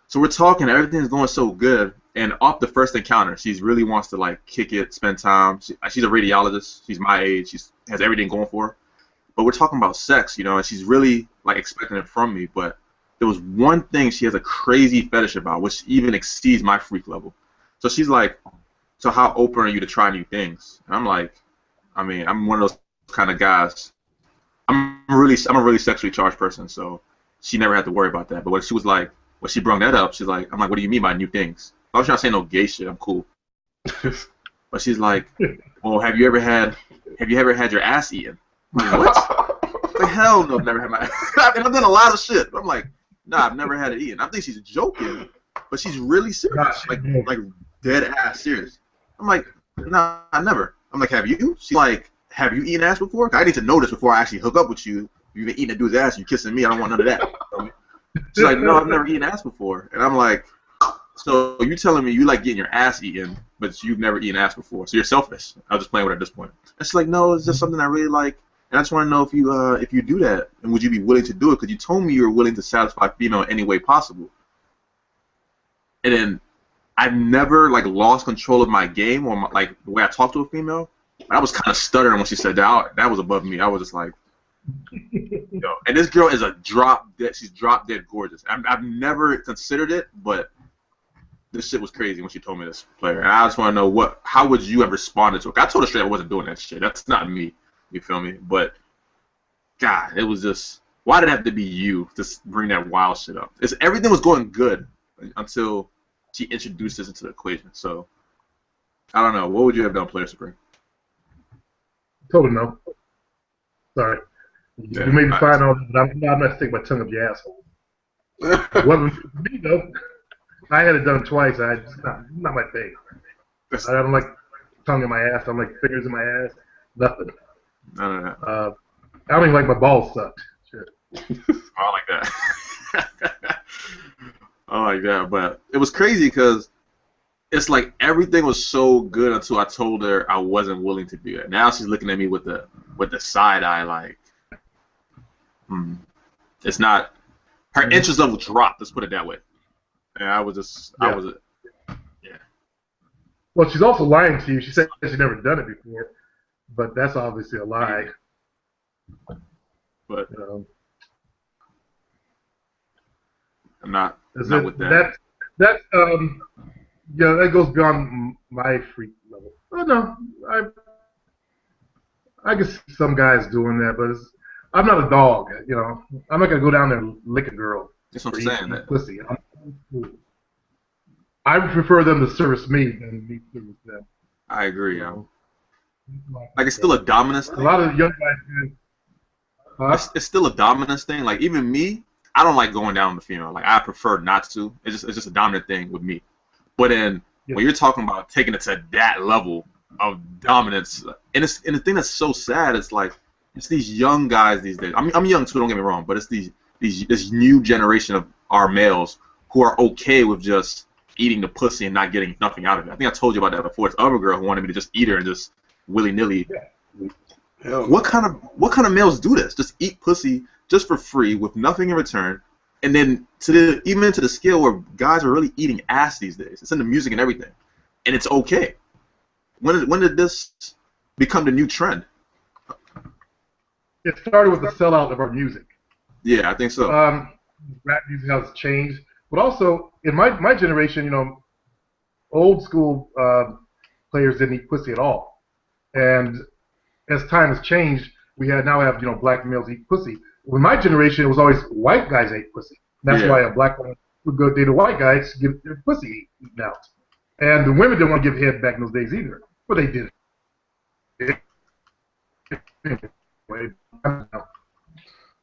So we're talking, everything's going so good, and off the first encounter, she really wants to like kick it, spend time. She's a radiologist. She's my age. She has everything going for her. But we're talking about sex, and she's really like expecting it from me. But there was one thing she has a crazy fetish about, which even exceeds my freak level. So she's like, so how open are you to try new things? And I'm like, I mean, I'm one of those kind of guys. I'm a really sexually charged person, so she never had to worry about that. But when she brought that up, she's like, I'm like, what do you mean by new things? I was trying to say no gay shit. I'm cool. But she's like, well, have you ever had your ass eaten? I'm like, what? Like, hell no, I've never had my. And I've done a lot of shit. But I'm like, nah, I've never had it eaten. I think she's joking, but she's really serious, like dead ass serious. I'm like, nah, I never. I'm like, have you? She's like, have you eaten ass before? I need to know this before I actually hook up with you. You've been eating a dude's ass, you kissing me. I don't want none of that. She's like, no, I've never eaten ass before. And I'm like, so you telling me you like getting your ass eaten, but you've never eaten ass before? So you're selfish. I was just playing with her at this point. And she's like, no, it's just something I really like, and I just want to know if you do that, and would you be willing to do it? Because you told me you were willing to satisfy female in any way possible. And then I've never like lost control of my game or like the way I talk to a female. I was kind of stuttering when she said that. That was above me. I was just like, yo. And this girl is she's drop dead gorgeous. I've never considered it, but this shit was crazy when she told me this player. And I just want to know how would you have responded to it? I told her straight I wasn't doing that shit. That's not me. You feel me? But God, it was just, why did it have to be you to bring that wild shit up? Everything was going good until she introduced this into the equation. So I don't know. What would you have done, Player Supreme? Totally no. Sorry. Yeah, You made me find out, but I'm not sticking my tongue up your asshole. It wasn't me though. I had it done twice. It's not my thing. I don't like tongue in my ass. I don't like fingers in my ass. Nothing. No. I don't even like my balls sucked. Shit. I like that. I like that, but it was crazy because it's like everything was so good until I told her I wasn't willing to do it. Now she's looking at me with the side eye, like, it's not. Her interest level dropped. Let's put it that way. And I was yeah. Well, she's also lying to you. She said she's never done it before, but that's obviously a lie. But I'm not with that. That goes beyond my freak level. Oh no, I can see some guys doing that, but I'm not a dog. I'm not gonna go down there and lick a girl. That's what I'm saying. That pussy. I would prefer them to service me than me service them. I agree. Like, it's still a dominance thing. A lot of young guys. It's still a dominance thing. Like, even me, I don't like going down on the female. Like, I prefer not to. It's just a dominant thing with me. But then when you're talking about taking it to that level of dominance, and the thing that's so sad, it's like it's these young guys these days. I'm young too. Don't get me wrong, but it's this new generation of our males who are okay with just eating the pussy and not getting nothing out of it. I think I told you about that before. This other girl who wanted me to just eat her and just willy-nilly. Yeah. What kind of males do this? Just eat pussy just for free with nothing in return, and then even to the scale where guys are really eating ass these days. It's in the music and everything, and it's okay. When did this become the new trend? it started with the sellout of our music. Yeah, I think so. Rap music has changed, but also in my generation, you know, old school players didn't eat pussy at all, and as time has changed, we now have black males eat pussy. With my generation, it was always white guys ate pussy. That's why a black woman would go date a white guy to get their pussy eaten out. And the women didn't want to give head back in those days either, but they did it. Anyway,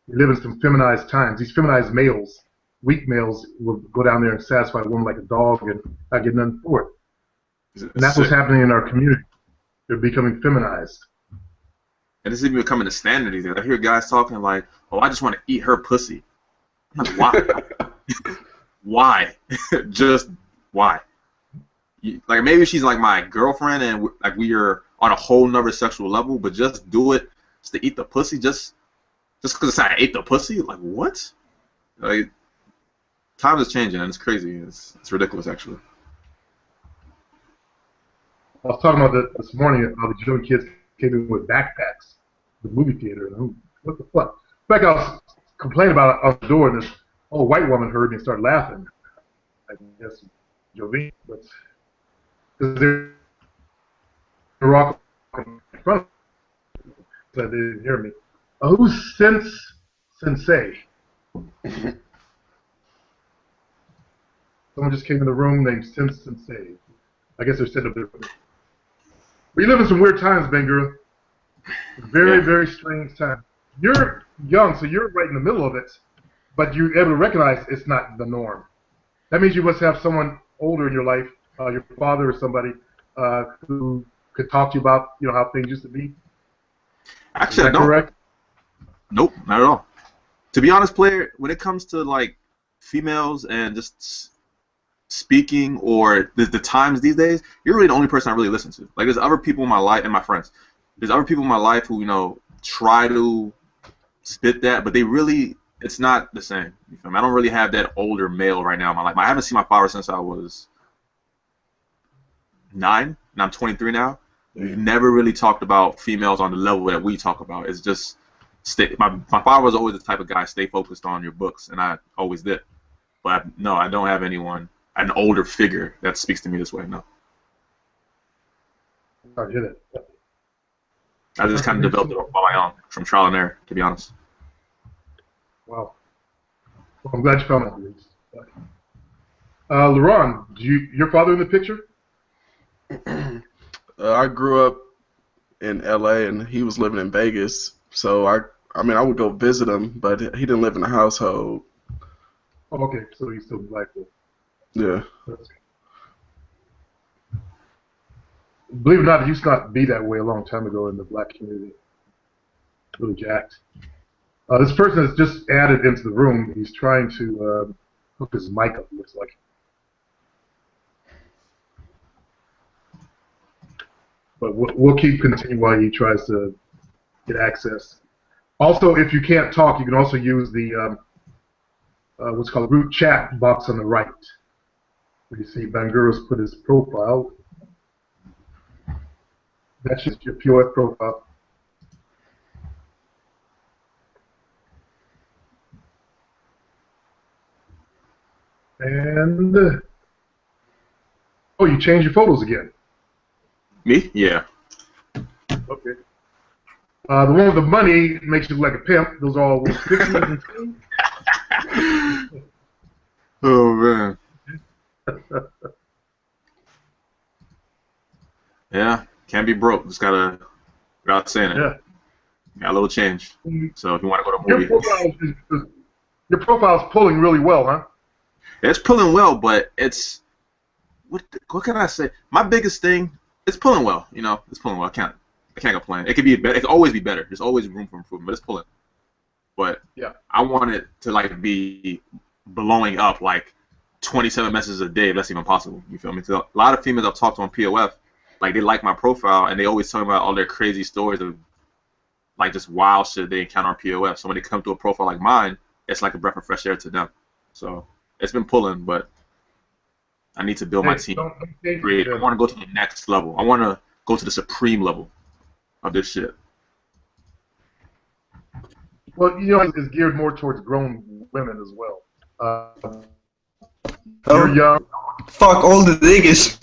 we live in some feminized times. These feminized males, weak males, will go down there and satisfy a woman like a dog and not get nothing for it. And that's what's happening in our community. They're becoming feminized. And it's even becoming a standard these days. I hear guys talking like, "Oh, I just want to eat her pussy." I'm like, why? Why? Just why? Like maybe she's like my girlfriend and like we are on a whole nother sexual level, but just do it just to eat the pussy, just because I ate the pussy? Like what? Like time is changing and it's crazy. It's ridiculous actually. I was talking about this morning. How the young kids came in with backpacks, the movie theater. And what the fuck? In fact, I was complaining about it out the door, and this old white woman heard me and started laughing. I guess Jovine, but because they're walking in front of me, so they didn't hear me. Who's Sensei? Someone just came in the room named Sensei. I guess they're sitting up there. We live in some weird times, Benguru. Very, very strange times. You're young, so you're right in the middle of it, but you're able to recognize it's not the norm. That means you must have someone older in your life, your father or somebody, who could talk to you about, how things used to be. Actually, Is that correct? Nope, not at all. To be honest, player, when it comes to like females and just speaking or the times these days, you're really the only person I really listen to. Like there's other people in my life and my friends. There's other people in my life who try to spit that, but it's not the same. You feel me? I don't really have that older male right now in my life. I haven't seen my father since I was 9, and I'm 23 now. We've never really talked about females on the level that we talk about. It's just my father was always the type of guy, stay focused on your books, and I always did. But no, I don't have anyone, an older figure that speaks to me this way. No. I get it. I just kind of developed it on my own, from trial and error, to be honest. Wow. Well, I'm glad you found that. Laron, your father in the picture? I grew up in LA and he was living in Vegas, so I would go visit him, but he didn't live in the household. Oh, okay, so he's still black. Yeah. Believe it or not, it used to not be that way a long time ago in the black community. Really jacked. This person has just added into the room. He's trying to hook his mic up, it looks like. But we'll keep continuing while he tries to get access. Also, if you can't talk, you can also use the what's called a group chat box on the right. Where you see Banguro's put his profile. That's just your POF profile. And oh, you changed your photos again. Me? Yeah. Okay. The one with the money makes you look like a pimp. Those are all pictures and things. Oh man. Yeah, can't be broke. Just gotta, without saying it. Yeah. Got a little change. So if you want to go to a movie, your profile's pulling really well, huh? it's pulling well, but it's what can I say? My biggest thing, it's pulling well. It's pulling well. I can't complain. It could be better. It could always be better. There's always room for improvement, but it's pulling. But yeah, I want it to like be blowing up like 27 messages a day, if that's even possible. You feel me? So a lot of females I've talked to on POF, like they like my profile and they always tell me about all their crazy stories of like just wild shit they encounter on POF. So when they come to a profile like mine, it's like a breath of fresh air to them. So it's been pulling, but I need to build my team. I want to go to the next level. I want to go to the supreme level of this shit. Well, you know, it's geared more towards grown women as well. You're Oh, young. fuck all the niggas.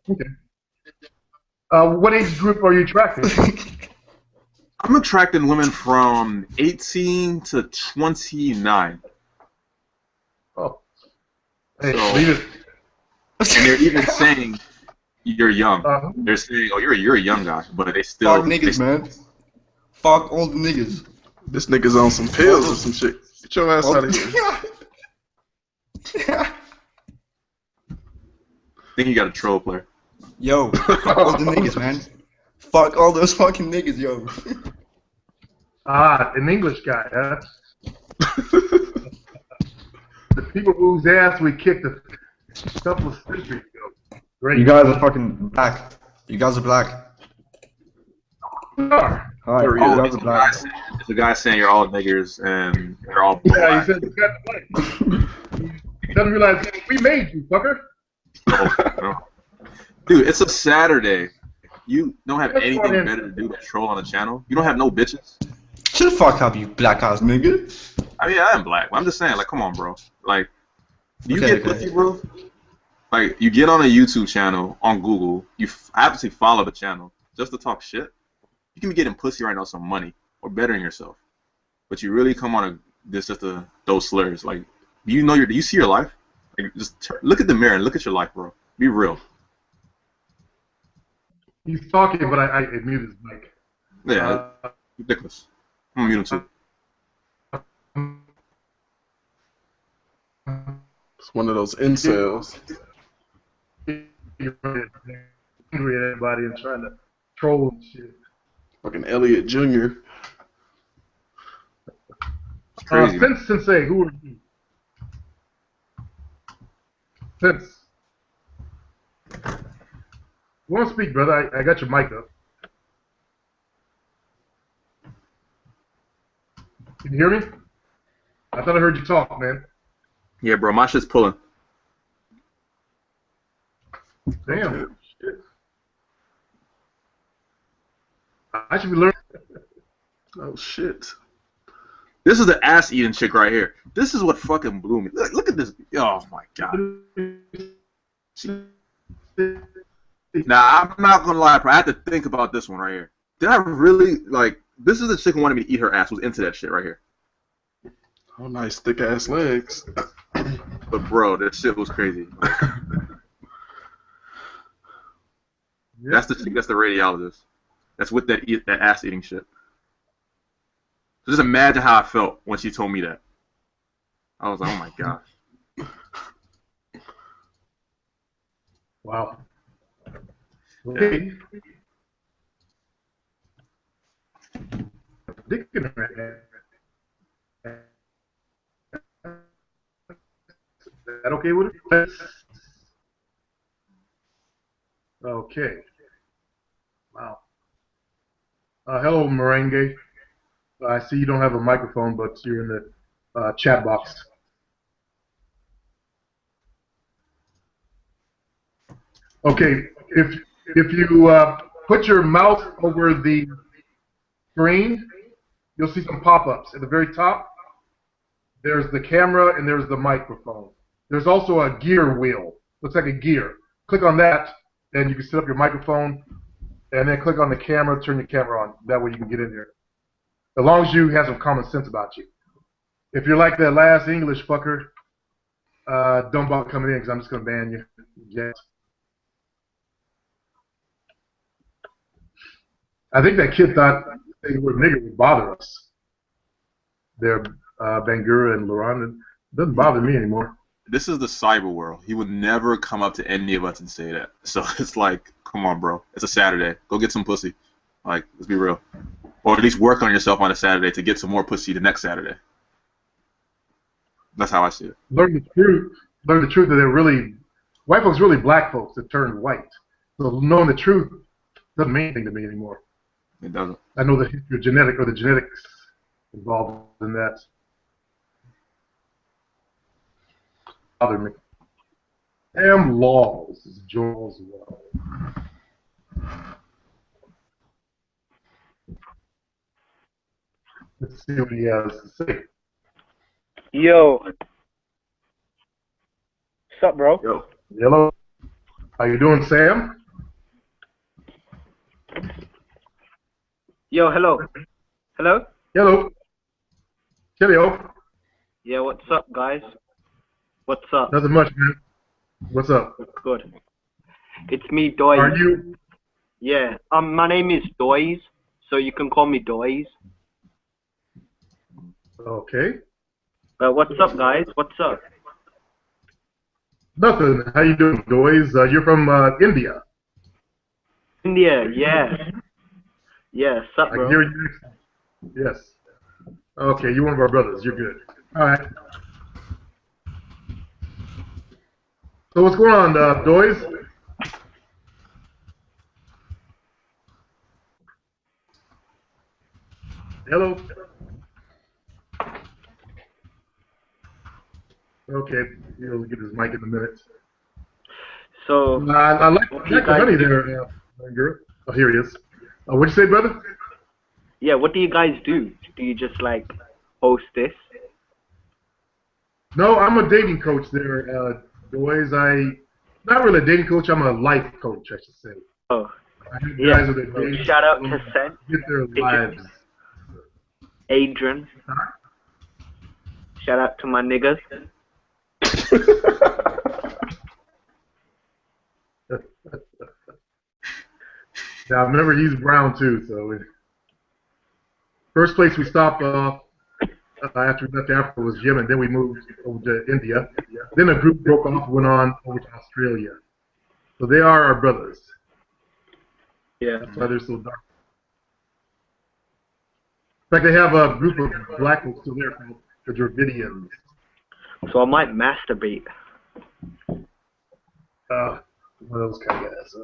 Okay. What age group are you attracting? I'm attracting women from 18 to 29. Oh, hey, So- leave it. And they're even saying you're young. Uh-huh. They're saying, oh, you're a young guy, but they still. Fuck niggas, man. Fuck all the niggas. This nigga's on some pills or some shit. Get your ass out of here. I think you got a troll player. Yo, fuck all the niggas, man. Fuck all those fucking niggas, yo. An English guy, huh? The people whose ass we kicked a couple of centuries ago. Great. You guys are fucking black. You guys are black. We are. Alright, Oh, you guys are it's black. a guy saying you're all niggers and they're all black. Yeah, he said you got the money. He doesn't realize we made you, fucker. No. Dude, it's a Saturday. You don't have That's anything fine. better to do than troll on the channel. You don't have no bitches. Shut the fuck up, you black ass nigga. I mean, I am black. I'm just saying, like, come on, bro. Like, do you Okay, get okay. pussy, bro? Like, you get on a YouTube channel on Google. You obviously follow the channel just to talk shit. You can be getting pussy right now, some money or bettering yourself. But you really come on this just to those slurs. Like, do you see your life? Like, just look at the mirror and look at your life, bro. Be real. He's talking, but I muted his mic. Yeah, ridiculous. I'm gonna mute him too. It's one of those incels. You're angry at everybody and trying to troll and shit. Fucking Elliot Jr. It's crazy. man. Prince Sensei, who are you? Prince. You want to speak, brother? I got your mic up. Can you hear me? I thought I heard you talk, man. Yeah, bro, my shit's pulling. Damn. Shit. I should be learning. Oh shit. This is the ass eating chick right here. This is what fucking blew me. Look at this. Oh my god. Nah, I'm not gonna lie, bro. I had to think about this one right here. Did I really like? This is the chick who wanted me to eat her ass. Was into that shit right here. Oh, nice thick ass legs. But bro, that shit was crazy. That's the chick. That's the radiologist. That's with that ass eating shit. So just imagine how I felt when she told me that. I was like, oh my gosh. Wow. Okay. Dick in her ass. Is that okay with it? Okay. Wow. Hello, Merengue. I see you don't have a microphone, but you're in the chat box. Okay. If you put your mouse over the screen, you'll see some pop-ups. At the very top, there's the camera and there's the microphone. There's also a gear wheel. Looks like a gear. Click on that, and you can set up your microphone, and then click on the camera, turn your camera on. That way you can get in there. As long as you have some common sense about you. If you're like that last English fucker, don't bother coming in because I'm just going to ban you. Yeah. I think that kid thought they were nigger would bother us. They're Bangura and Laron. It doesn't bother me anymore. This is the cyber world. He would never come up to any of us and say that. So it's like, come on, bro. It's a Saturday. Go get some pussy. Like, let's be real. Or at least work on yourself on a Saturday to get some more pussy the next Saturday. That's how I see it. Learn the truth. Learn the truth that they're really white folks, really black folks that turned white. So knowing the truth doesn't mean anything to me anymore. It doesn't. I know the history of the genetics involved in that. Bother me. Damn laws is Joel's law. Let's see what he has to say. Yo. What's up, bro? Yo. Hello. How you doing, Sam? Yo, hello. Hello? Hello. Cheerio. Yeah, what's up, guys? What's up? Nothing much, man. What's up? Good. It's me, Doys. Are you? Yeah. My name is Doys, so you can call me Doys. Okay. What's up, guys? What's up? Nothing. How you doing, boys? You're from India. India, yeah. Yeah, sup, I bro? can hear you. Yes. Okay, you're one of our brothers. You're good. All right. So what's going on, boys? Hello. Okay, he'll get his mic in a minute. So, I like what do the you guys honey do? there, girl. Oh, here he is. What'd you say, brother? Yeah, what do you guys do? Do you just, like, host this? No, I'm a dating coach there, boys. Not really a dating coach. I'm a life coach, I should say. Oh, I help yeah. guys with their dating, Shout out to Sen, get their lives. Adrian. Shout out to my niggas. Now, remember, he's brown too, so first place we stopped after we left Africa was Yemen. Then we moved over to India. Then a group broke off and went on over to Australia. So they are our brothers. Yeah. That's why they're so dark. In fact, they have a group of black folks still there called the Dravidians. So I might masturbate. One of those kind of guys.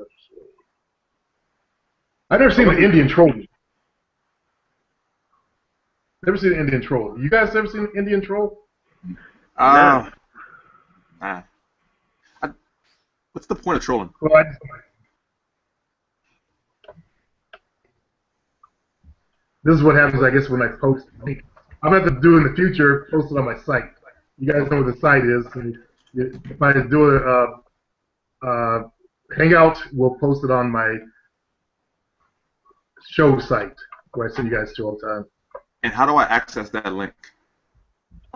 I've never seen an Indian troll. Never seen an Indian troll. You guys ever seen an Indian troll? What's the point of trolling? Well, this is what happens, I guess, when I post. I'm going to have to do in the future, post it on my site. You guys know what the site is. And if I do a Hangout, we'll post it on my show site, where I send you guys to all the time. And how do I access that link?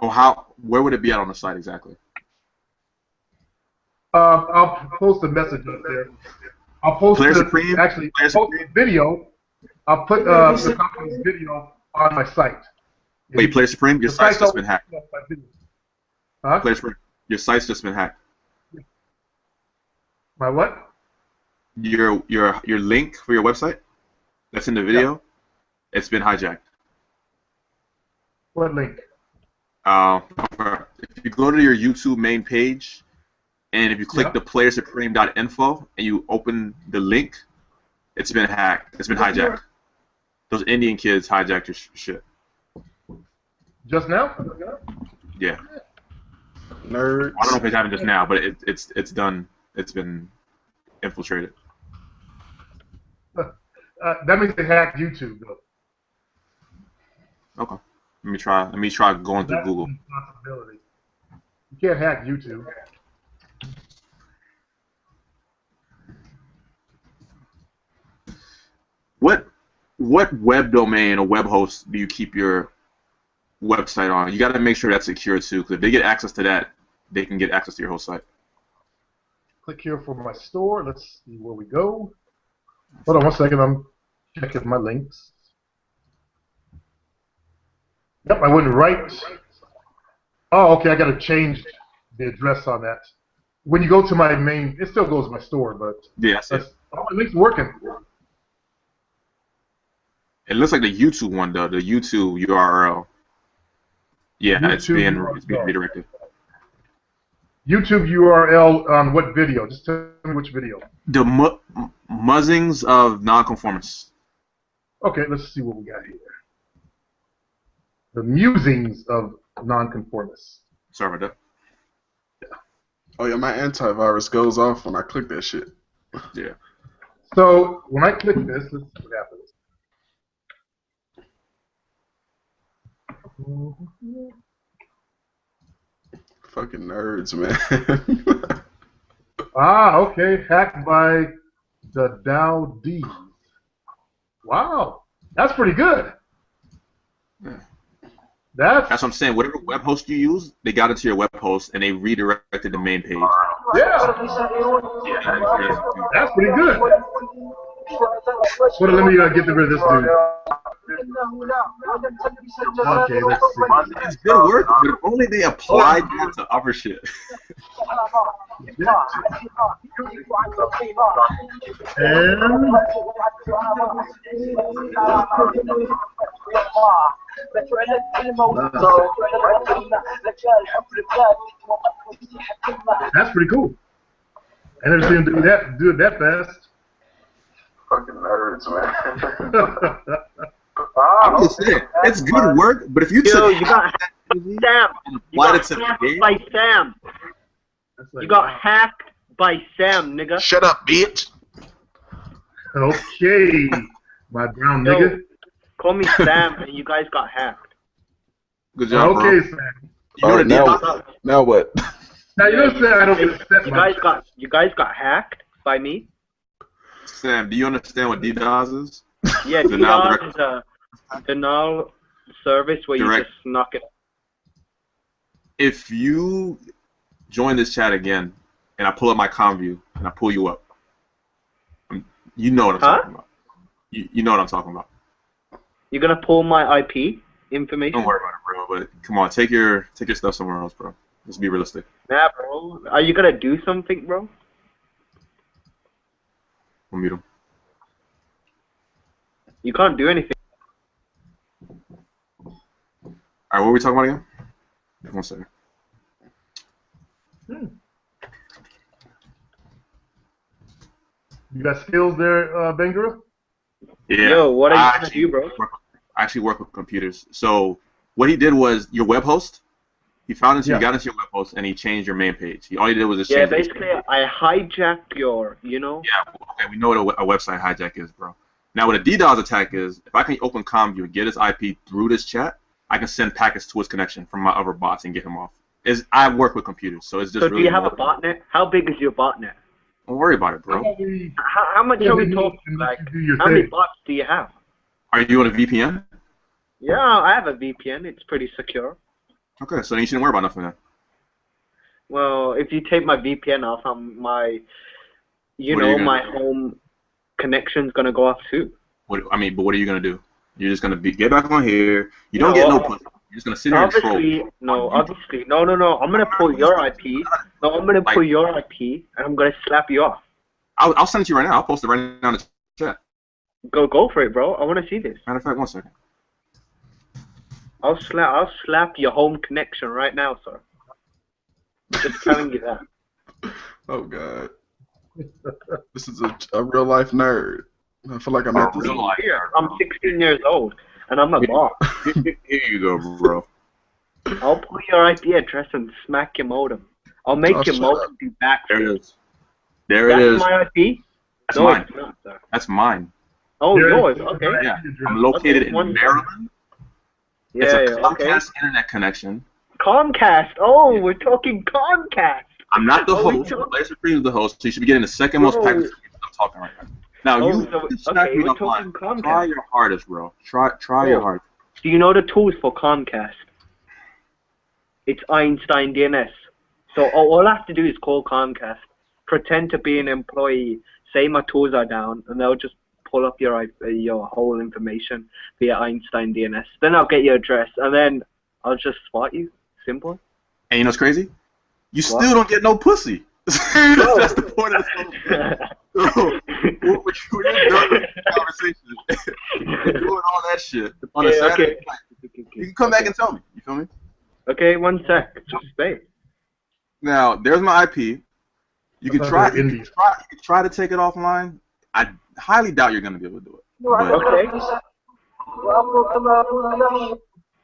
Or where would it be at on the site exactly? I'll post a message up there. I'll post the video. I'll put the copy of this video on my site. Wait, Player Supreme, your site's just been hacked. Huh? Player Supreme, your site's just been hacked. My what? Your link for your website that's in the video, it's been hijacked. What link? If you go to your YouTube main page, and if you click the playersupreme.info and you open the link, it's been hacked. It's been hijacked. Those Indian kids hijacked your shit. Just now? Yeah. Nerds. I don't know if it happened just now, but it's done. It's been infiltrated. That means they hacked YouTube, though. Okay. Let me try going through Google. That's a possibility. You can't hack YouTube. What web domain or web host do you keep your website on? You got to make sure that's secure too, because if they get access to that, they can get access to your whole site. Click here for my store. Let's see where we go. Hold on 1 second. I'm checking my links. Yep, I went right. Oh, okay. I got to change the address on that. When you go to my main, it still goes to my store, but yeah, all my links working. It looks like the YouTube one though. The YouTube URL. Yeah, YouTube it's being redirected. YouTube URL on what video? Just tell me which video. The muzzings of nonconformists. Okay, let's see what we got here. The musings of nonconformists. Sorry about that. Oh yeah, my antivirus goes off when I click that shit. Yeah. So when I click this, let's see what happens. Fucking nerds, man. Okay. Hacked by the Dow D. Wow. That's pretty good. Yeah. That's what I'm saying. Whatever web host you use, they got into your web host and they redirected the main page. yeah. That's pretty good. Hold on, let me get rid of this dude. Okay, let's see. It's good work, but if only they applied that to other shit. And that's pretty cool. I never seen him do it that fast. Fucking nerds, man. I'm just saying, it's good work, but if you Yo, took you got Sam. You applied got it to the hacked game, by Sam. Like, You got wow. hacked by Sam, nigga. Shut up, bitch. Okay, my brown Yo, nigga. Call me Sam, and you guys got hacked. good job, bro. Okay, Sam. You know what it now, is? now what? Now you know Sam, I don't get upset much. You guys got hacked by me. Sam, do you understand what DDoS is? Yeah, Denial DDoS direct- is a denial service where Direct- you just knock it. If you join this chat again, and I pull up my comm view, and I pull you up, you know what I'm talking about. You know what I'm talking about. You're gonna pull my IP information? Don't worry about it, bro. But come on, take your stuff somewhere else, bro. Let's be realistic. Nah, bro. Are you gonna do something, bro? We'll mute him. You can't do anything. All right, what were we talking about again? 1 second. You got skills there, Bangura? Yeah. Yo, what are you I gonna actually do, bro? I actually work with computers. So what he did was your web host. He found into Yeah. you got into your web host and he changed your main page. All he did was just Yeah, change it. basically, I hijacked your, you know? Yeah, okay, we know what a website hijack is, bro. Now, what a DDoS attack is, if I can open CommView and get his IP through this chat, I can send packets to his connection from my other bots and get him off. I work with computers, so it's just So really. do you have a more- botnet? How big is your botnet? Don't worry about it, bro. How much are we talking? Like, how many bots do you have? Are you on a VPN? Yeah, I have a VPN. It's pretty secure. Okay, so then you shouldn't worry about nothing then. Well, if you take my VPN off, my, What are you gonna my do? home connection's gonna go off too. But what are you gonna do? You're just gonna get back on here. You don't get no pussy. You're just gonna sit here and troll. Obviously, no. I'm gonna pull your IP. No, I'm gonna pull your IP, and I'm gonna slap you off. I'll send it to you right now. I'll post it right now in the chat. Go for it, bro. I wanna see this. Matter of fact, 1 second. I'll slap your home connection right now, sir. Just telling you that. Oh god. This is a real life nerd. I feel like I'm at this. Real life. I'm 16 years old, and I'm a boss. Here you go, bro. I'll pull your IP address and smack your modem. I'll make Oh, your shut modem do back. There it is. There it That's is. my IP? That's No, mine. it's not, sir. That's mine. Oh, There yours. is- Okay. Yeah. I'm located Okay, one in Maryland. Yeah, It's a yeah, okay. Comcast internet connection. Comcast. Oh, we're talking Comcast. I'm not the Oh, we host. talk- Blazer Supreme is the host, so you should be getting the second most Bro. package I'm talking right now. Now, Oh, you so- smack okay, me we're offline. talking Comcast. Try your hardest, bro. Try your Oh. hardest. Do you know the tools for Comcast? It's Einstein DNS. So all I have to do is call Comcast, pretend to be an employee, say my tools are down, and they'll just pull up your whole information via Einstein DNS. Then I'll get your address, and then I'll just spot you. Simple. And you know what's crazy? You What? still don't get no pussy. That's the point of the whole what you're done with the conversation. You're doing all that shit on a Saturday night. You can come back and tell me. You feel me? Okay, 1 sec. Just stay. Now, there's my IP. You can That's try. very You can try to take it offline. I highly doubt you're gonna be able to do it.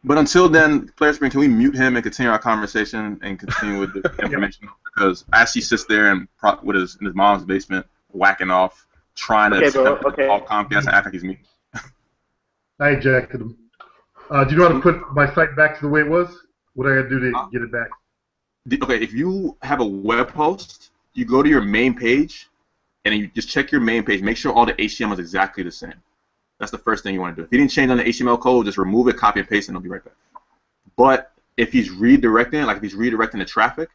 But until then, Player Spring, can we mute him and continue our conversation and continue with the information? Because as he sits there and in his mom's basement, whacking off, trying to Okay, bro, attempt to okay. call Comcast and act like he's me. I ejected him. Do you know how to put my site back to the way it was? What do I got to do to get it back? Okay, if you have a web host, you go to your main page, and you just check your main page. Make sure all the HTML is exactly the same. That's the first thing you want to do. If you didn't change on the HTML code, just remove it, copy and paste, and it'll be right back. But if he's redirecting, like if he's redirecting the traffic,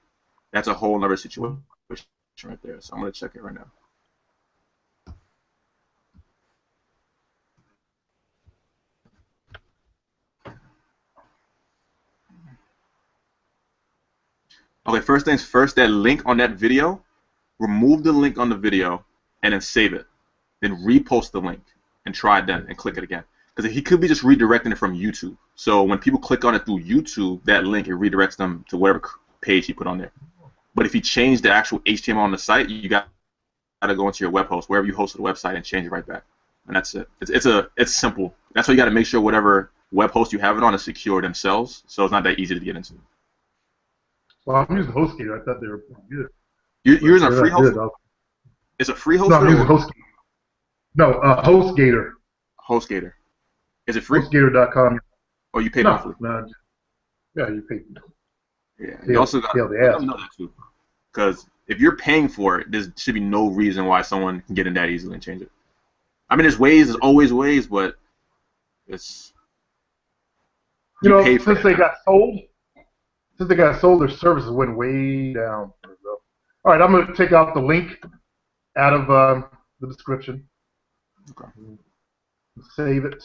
that's a whole other situation right there. So I'm going to check it right now. Okay, first things first, that link on that video, remove the link on the video and then save it. Then repost the link and try it then and click it again. Because he could be just redirecting it from YouTube. So when people click on it through YouTube, that link, it redirects them to whatever page he put on there. But if you change the actual HTML on the site, you got to go into your web host, wherever you hosted the website, and change it right back. And that's it. It's simple. That's why you got to make sure whatever web host you have it on is secure themselves, so it's not that easy to get into. Well, I'm using HostGator. I thought they were good. You're using a free host? It's a free host? No, I'm using HostGator. No, HostGator. HostGator. Is it free? HostGator.com. Or you pay monthly? No. Yeah, you pay. Yeah, you also got to know that too. Because if you're paying for it, there should be no reason why someone can get in that easily and change it. I mean, there's always ways, but it's... since they got sold, their services went way down. All right, I'm going to take out the link out of the description. Okay. Save it.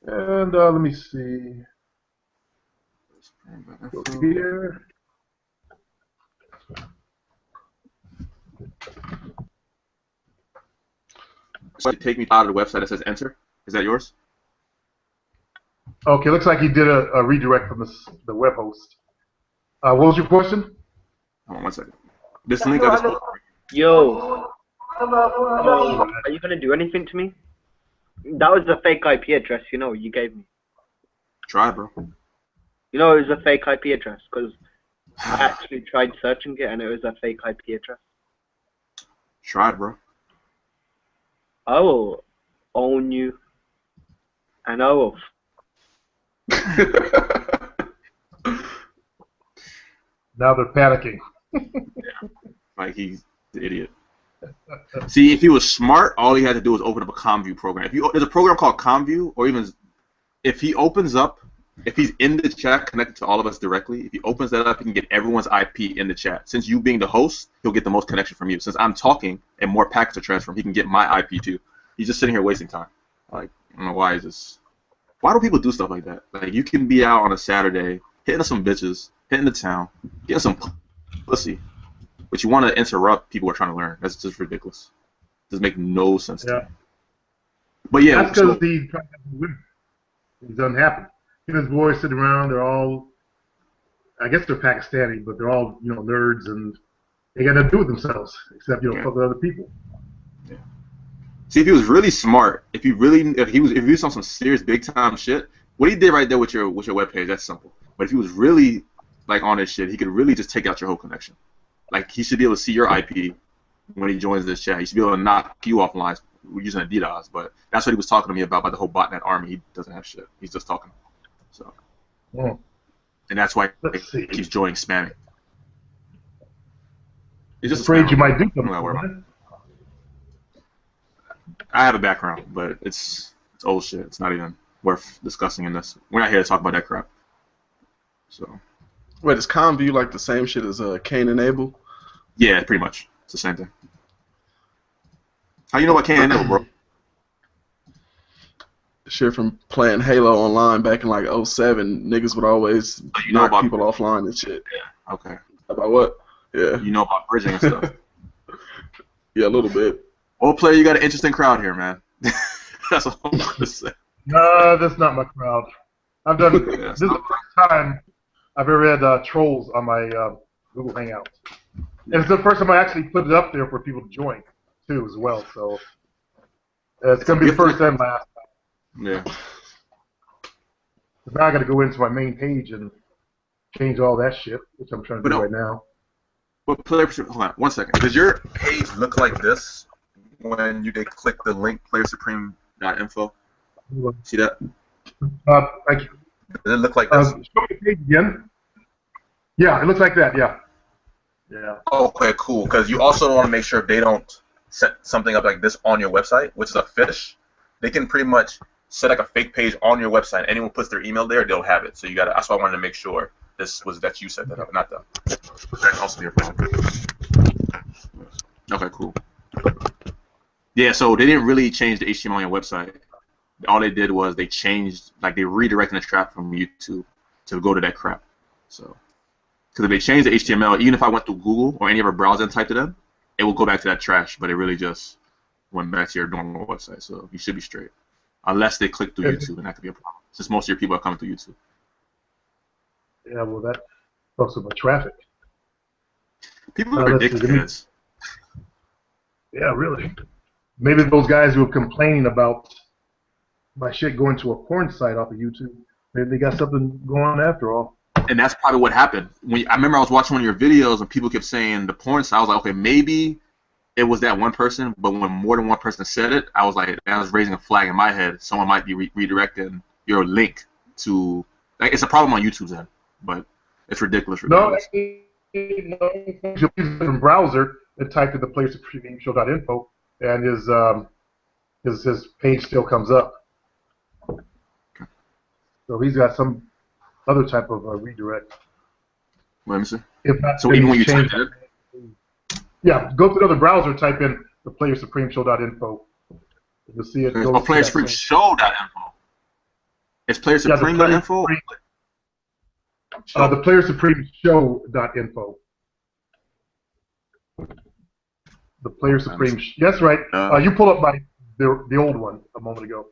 And let me see. Go here. So take me out of the website that says enter. Is that yours? Okay, looks like he did a redirect from the web host. What was your question? Hold on 1 second. This link I just... Yo. Are you going to do anything to me? That was a fake IP address, you gave me. Try, bro. It was a fake IP address, because I actually tried searching it, and it was a fake IP address. Try, bro. I will own you, and I will... Now they're panicking. Like he's the idiot. See, if he was smart, all he had to do was open up a ComView program. There's a program called ComView, or even if he opens up, if he's in the chat connected to all of us directly, if he opens that up, he can get everyone's IP in the chat. Since you being the host, he'll get the most connection from you. Since I'm talking and more packets are transferred, he can get my IP too. He's just sitting here wasting time. Like, I don't know why he's just... Why do people do stuff like that? Like, you can be out on a Saturday, hitting some bitches, hitting the town, getting some pussy, but you want to interrupt people who are trying to learn. That's just ridiculous. It doesn't make no sense to me. But yeah, that's because he's unhappy. He and his boys sitting around. They're all, I guess they're Pakistani, but they're all nerds, and they got nothing to do with themselves except fuck with other people. Yeah. See, if he was really smart, if he was on some serious big time shit, what he did right there with your webpage, that's simple. But if he was really like on his shit, he could really just take out your whole connection. Like, he should be able to see your IP when he joins this chat. He should be able to knock you offline using a DDoS. But that's what he was talking to me about the whole botnet army. He doesn't have shit. He's just talking. So, and that's why he keeps joining spamming. He's just afraid you might do something. I have a background, but it's old shit. It's not even worth discussing in this. We're not here to talk about that crap. So. Wait, is ComView like the same shit as Cain and Abel? Yeah, pretty much. It's the same thing. How you know about Cain and Abel, bro? Shit from playing Halo online back in like 07. Niggas would always knock people offline and shit. Yeah. Okay. About what? Yeah. You know about bridging and stuff. Yeah, a little bit. Old player, you got an interesting crowd here, man. That's all I'm going to say. No, that's not my crowd. I've done. This is the first time I've ever had trolls on my Google Hangout. And it's the first time I actually put it up there for people to join, too, as well. So it's going to be the first and last time. Yeah. Now I got to go into my main page and change all that shit, which I'm trying to do right now. But hold on 1 second. Does your page look like this when you click the link playersupreme.info? See that? Does Does it look like this? show me the page again. Yeah, it looks like that. Yeah. Yeah. Okay, cool. Because you also want to make sure they don't set something up like this on your website, which is a fish. They can pretty much set like a fake page on your website. Anyone puts their email there, they'll have it. So you got to. That's why I wanted to make sure that you set that up, not them. That can also be a question. Okay, cool. Yeah, so they didn't really change the HTML on your website. All they did was they changed, like they redirected the traffic from YouTube to go to that crap. So, because if they changed the HTML, even if I went to Google or any other browser and typed it in, it will go back to that trash. But it really just went back to your normal website. So you should be straight, unless they click through YouTube, and that could be a problem. Since most of your people are coming through YouTube. Yeah, well, that talks about traffic. People are ridiculous. Yeah, really. Maybe those guys who are complaining about my shit going to a porn site off of YouTube, maybe they got something going on after all. And that's probably what happened. I remember I was watching one of your videos and people kept saying the porn site. I was like, okay, maybe it was that one person, but when more than one person said it, I was like, I was raising a flag in my head. Someone might be redirecting your link to, like, it's a problem on YouTube's end, but it's ridiculous. No, actually, you use a browser and type in the playersupremeshow.info, and his page still comes up. So he's got some other type of redirect. Let me see. If not, so even when you type it? Yeah, go to another browser, type in the playersupremeshow.info. You'll see it. Oh, playersupremeshow.info. It's playersupreme.info? The playersupremeshow.info. The Player Supreme. Yes, right. You pulled up the old one a moment ago.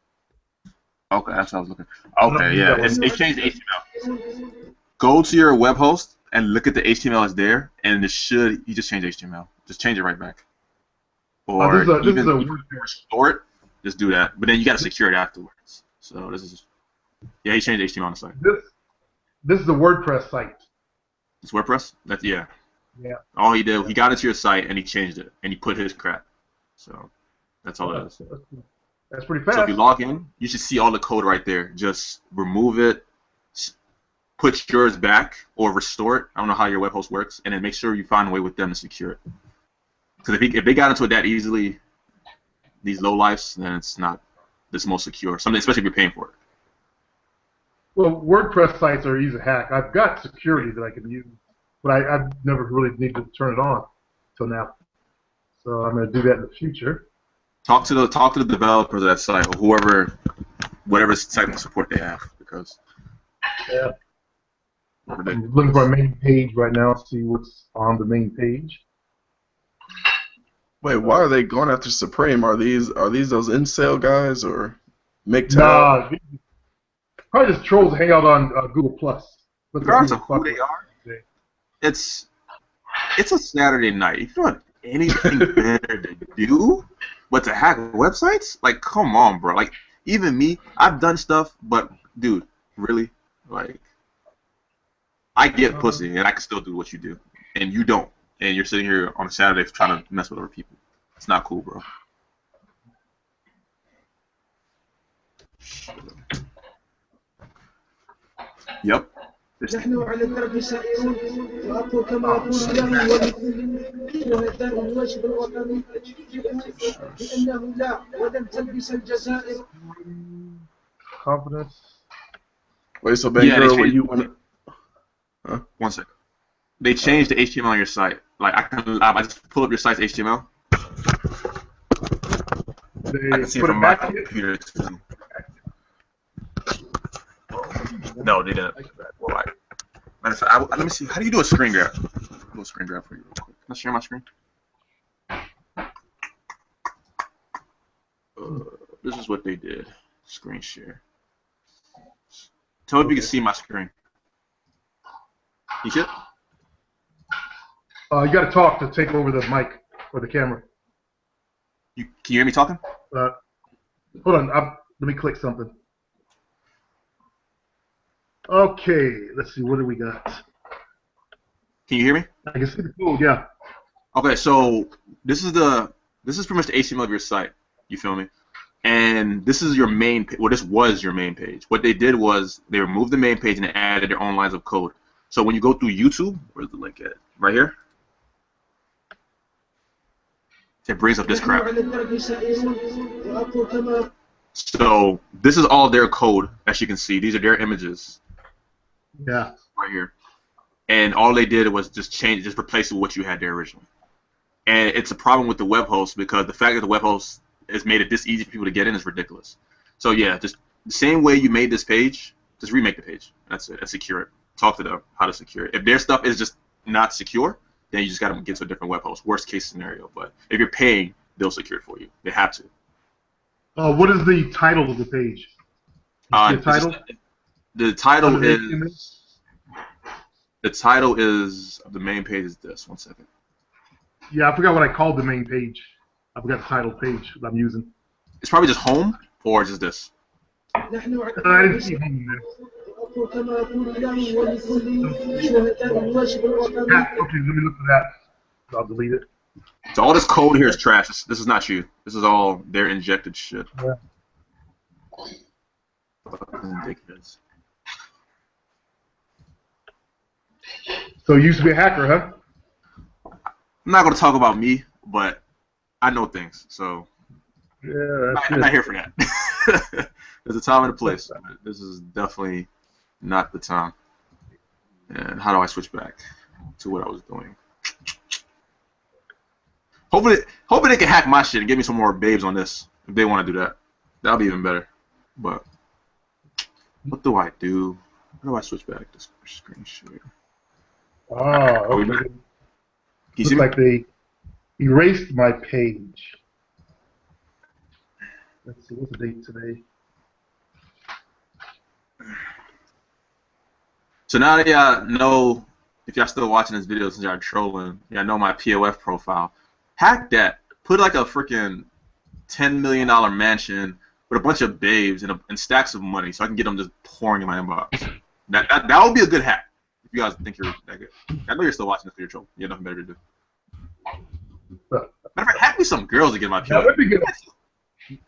Okay, that's what I was looking. Okay, yeah, it changed the HTML. Go to your web host and look at the HTML that's there, and you just change HTML. Just change it right back. Or even restore it, just do that. But then you got to secure it afterwards. So this is just, yeah, he changed HTML on the site. This is a WordPress site. It's WordPress? That's, yeah. Yeah. All he did, he got into your site and he changed it, and he put his crap. So that's all it is. That's pretty fast. So if you log in, you should see all the code right there. Just remove it, put yours back, or restore it. I don't know how your web host works, and then make sure you find a way with them to secure it. Because if they got into it that easily, these lowlifes, then it's not this most secure. Something, especially if you're paying for it. Well, WordPress sites are easy to hack. I've got security that I can use, but I've never really needed to turn it on till now. So I'm going to do that in the future. Talk to the developers of that site, or whatever technical support they have, because. Yeah. I'm looking for a main page right now. See what's on the main page. Wait, why are they going after Supreme? Are these those incel guys or MGTOW? Nah, probably just trolls hang out on Google Plus. Regardless of who they are, it's a Saturday night. If you don't have anything better to do but to hack websites, like, come on, bro. Like, even me, I've done stuff, but dude, really, like, I get pussy and I can still do what you do, and you don't, and you're sitting here on a Saturday trying to mess with other people. It's not cool, bro. Yep. نحن على الدرب سائرون وأقول كما يقول الله ولكل وهداه الواجب الوطني بأنه لا ولن تلبس الجزائر. Confidence. Wait, so Bangor, what you want? Huh? 1 second. They changed the HTML on your site. Like I just pull up your site's HTML. I can see it from my computer too. No, they didn't. Well, let me see. How do you do a screen grab? I'll do a screen grab for you real quick. Can I share my screen? This is what they did. Screen share. Tell me if you can see my screen. You should? You got to talk to take over the mic or the camera. Can you hear me talking? Hold on. Let me click something. Okay, let's see. What do we got? Can you hear me? I can see the code. Yeah. Okay, so this is pretty much the HTML of your site. You feel me? And this is your main page. Well, this was your main page. What they did was they removed the main page and added their own lines of code. So when you go through YouTube, where's the link at? Right here. It brings up this crap. So this is all their code, as you can see. These are their images. Yeah. Right here. And all they did was just replace it with what you had there originally. And it's a problem with the web host because the fact that the web host has made it this easy for people to get in is ridiculous. So yeah, just the same way you made this page, just remake the page. That's it. And secure it. Talk to them how to secure it. If their stuff is just not secure, then you just got to get to a different web host. Worst case scenario. But if you're paying, they'll secure it for you. They have to. What is the title of the page? The title? The title is. The title is of the main page is this. 1 second. Yeah, I forgot what I called the main page. I forgot the title page that I'm using. It's probably just home or just this. I didn't see home there. Okay, let me look for that. I'll delete it. So all this code here is trash. This is not you. This is all their injected shit. Yeah. Fucking ridiculous. So you used to be a hacker, huh? I'm not going to talk about me, but I know things. So yeah, I'm not here for that. There's a time and a place. This is definitely not the time. And how do I switch back to what I was doing? Hopefully they can hack my shit and give me some more babes on this. If they want to do that, that'll be even better. But what do I do? How do I switch back to screen share? Oh, okay. Looks like they erased my page. Let's see, what's the date today? So now that y'all know, if y'all still watching this video since y'all trolling, y'all know my POF profile. Hack that. Put like a freaking $10 million mansion with a bunch of babes and stacks of money so I can get them just pouring in my inbox. That would be a good hack. If you guys think you're that good. I know you're still watching this video, troll. You have nothing better to do. Matter of fact, hack me some girls to get my POF. That would be good.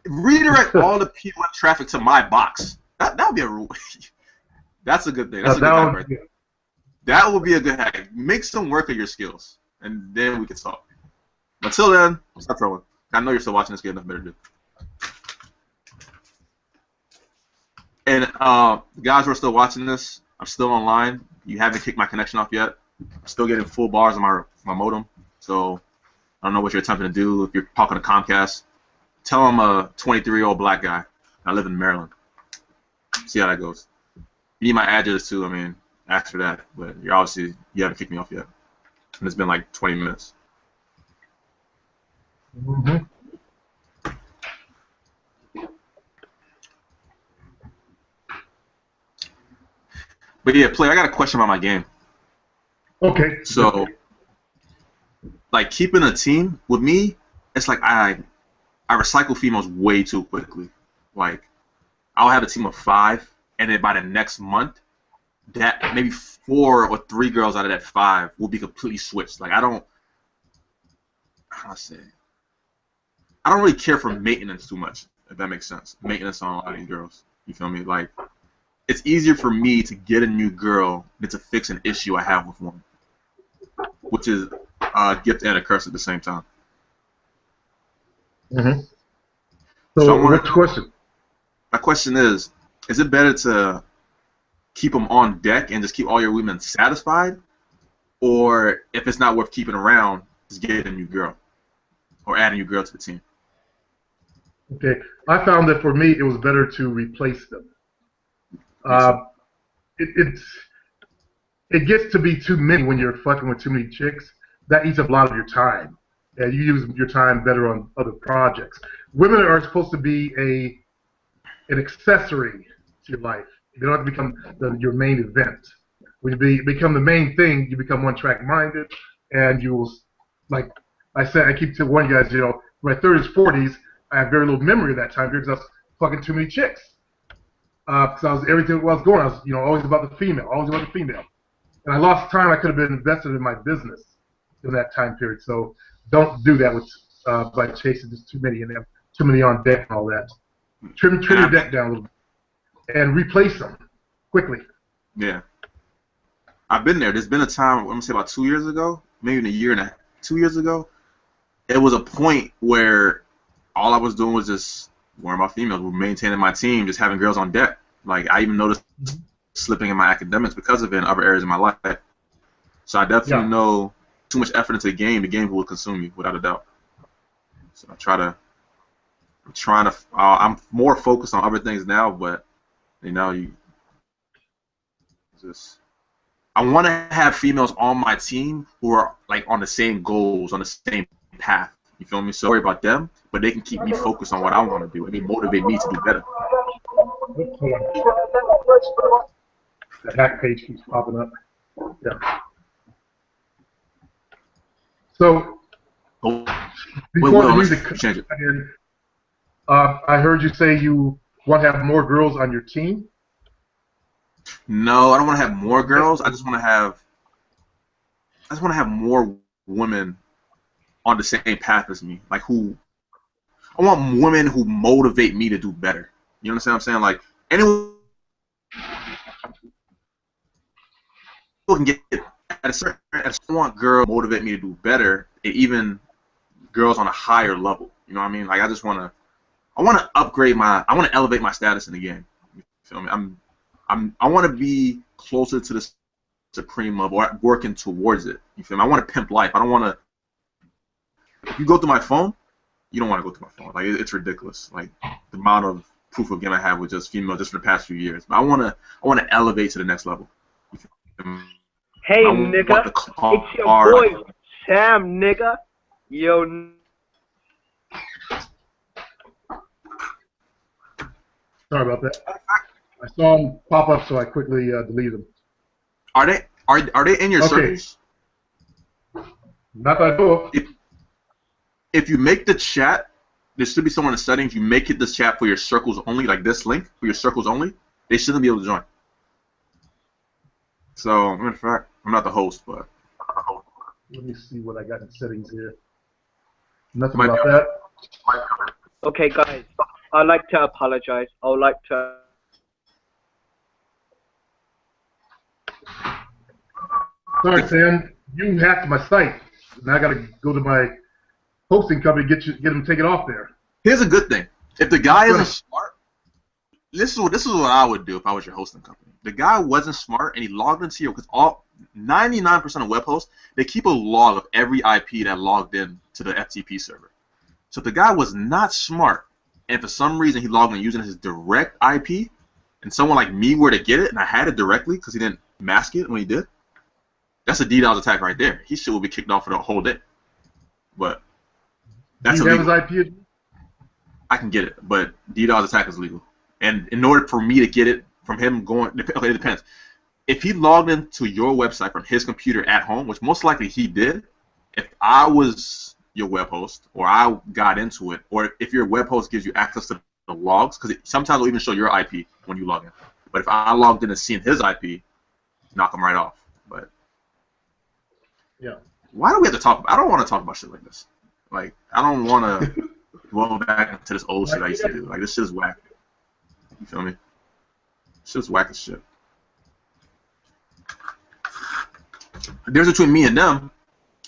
Redirect all the POF traffic to my box. That would be a rule. That's a good thing. That's a good hack right there. That would be a good hack. Make some work of your skills, and then we can talk. Until then, stop trolling. I know you're still watching this. You have nothing better to do. And the guys who are still watching this, I'm still online. You haven't kicked my connection off yet. I'm still getting full bars on my modem. So I don't know what you're attempting to do. If you're talking to Comcast, tell them I'm a 23-year-old black guy. I live in Maryland. See how that goes. You need my address too. I mean, ask for that. But you haven't kicked me off yet. And it's been like 20 minutes. Mm-hmm. But yeah, Play, I got a question about my game. Okay. So, like, keeping a team, with me, it's like I recycle females way too quickly. Like, I'll have a team of 5, and then by the next month, that maybe 4 or 3 girls out of that 5 will be completely switched. Like, how do I say? I don't really care for maintenance too much, if that makes sense. Maintenance on a lot of these girls. You feel me? Like, it's easier for me to get a new girl than to fix an issue I have with one, which is a gift and a curse at the same time. Mm-hmm. So what's the question? My question is it better to keep them on deck and just keep all your women satisfied, or if it's not worth keeping around, just get a new girl or add a new girl to the team? Okay, I found that for me it was better to replace them. It gets to be too many when you're fucking with too many chicks. That eats up a lot of your time, and you use your time better on other projects. Women are supposed to be an accessory to your life. They don't have to become your main event. When you become the main thing, you become one-track minded, and you will, like I said, I keep warning you guys, in my 30s, 40s, I have very little memory of that time period because I was fucking too many chicks. Because everything was going, I was always about the female, and I lost time I could have been invested in my business in that time period. So don't do that with by chasing just too many and too many on deck and all that. Trim your deck down a little bit and replace them quickly. Yeah. I've been there. There's been a time, I'm going to say about 2 years ago, maybe in a year and a half, 2 years ago, it was a point where all I was doing was just worrying about females, maintaining my team, just having girls on deck. Like, I even noticed slipping in my academics because of it in other areas of my life. So I definitely know too much effort into the game will consume you, without a doubt. So I'm more focused on other things now, but, you know, I want to have females on my team who are like on the same goals, on the same path. You feel me? So worry about them, but they can keep me focused on what I want to do, and they motivate me to do better. The hack page keeps popping up. Yeah. So before the music, I heard you say you want to have more girls on your team. No, I don't want to have more girls. I just want to have more women on the same path as me. Like I want women who motivate me to do better. You understand what I'm saying? Like anyone can get at a certain. I want girls to motivate me to do better, and even girls on a higher level. You know what I mean? Like I want to upgrade I want to elevate my status in the game. You feel me? I want to be closer to the supreme level, or working towards it. You feel me? I want to pimp life. I don't want to. If you go through my phone, you don't want to go through my phone. Like it's ridiculous. Like the amount of proof of game I have with just females just for the past few years. But I want to elevate to the next level. Hey nigga, it's your boy Sam, nigga. Yo. Sorry about that. I saw them pop up, so I quickly deleted them. Are they in your circles? Not that I know of. If you make the chat, there should be someone in the settings. You make it this chat for your circles only, like this link for your circles only. They shouldn't be able to join. So, in fact, I'm not the host, but let me see what I got in settings here. Nothing about that. Okay, guys. I'd like to apologize. I would like to. Sorry, Sam. You hacked my site. Now I got to go to my hosting company get them to take it off there. Here's a good thing. If the guy isn't smart, this is what I would do if I was your hosting company. The guy wasn't smart and he logged into your, because 99% of web hosts, they keep a log of every IP that logged in to the FTP server. So if the guy was not smart and for some reason he logged in using his direct IP, and someone like me were to get it and I had it directly because he didn't mask it when he did, that's a DDoS attack right there. He should be kicked off for the whole day. But that's illegal. Do you have his IP? I can get it, but DDoS attack is legal. And in order for me to get it from him okay, it depends. If he logged into your website from his computer at home, which most likely he did, if I was your web host or I got into it, or if your web host gives you access to the logs, because sometimes it'll even show your IP when you log in. But if I logged in and seen his IP, knock him right off. But yeah, why do we have to talk? I don't want to talk about shit like this. Like I don't want to dwell back into this old shit I used to do. Like this shit is whack. You feel me? This shit's whack as shit. The difference between me and them,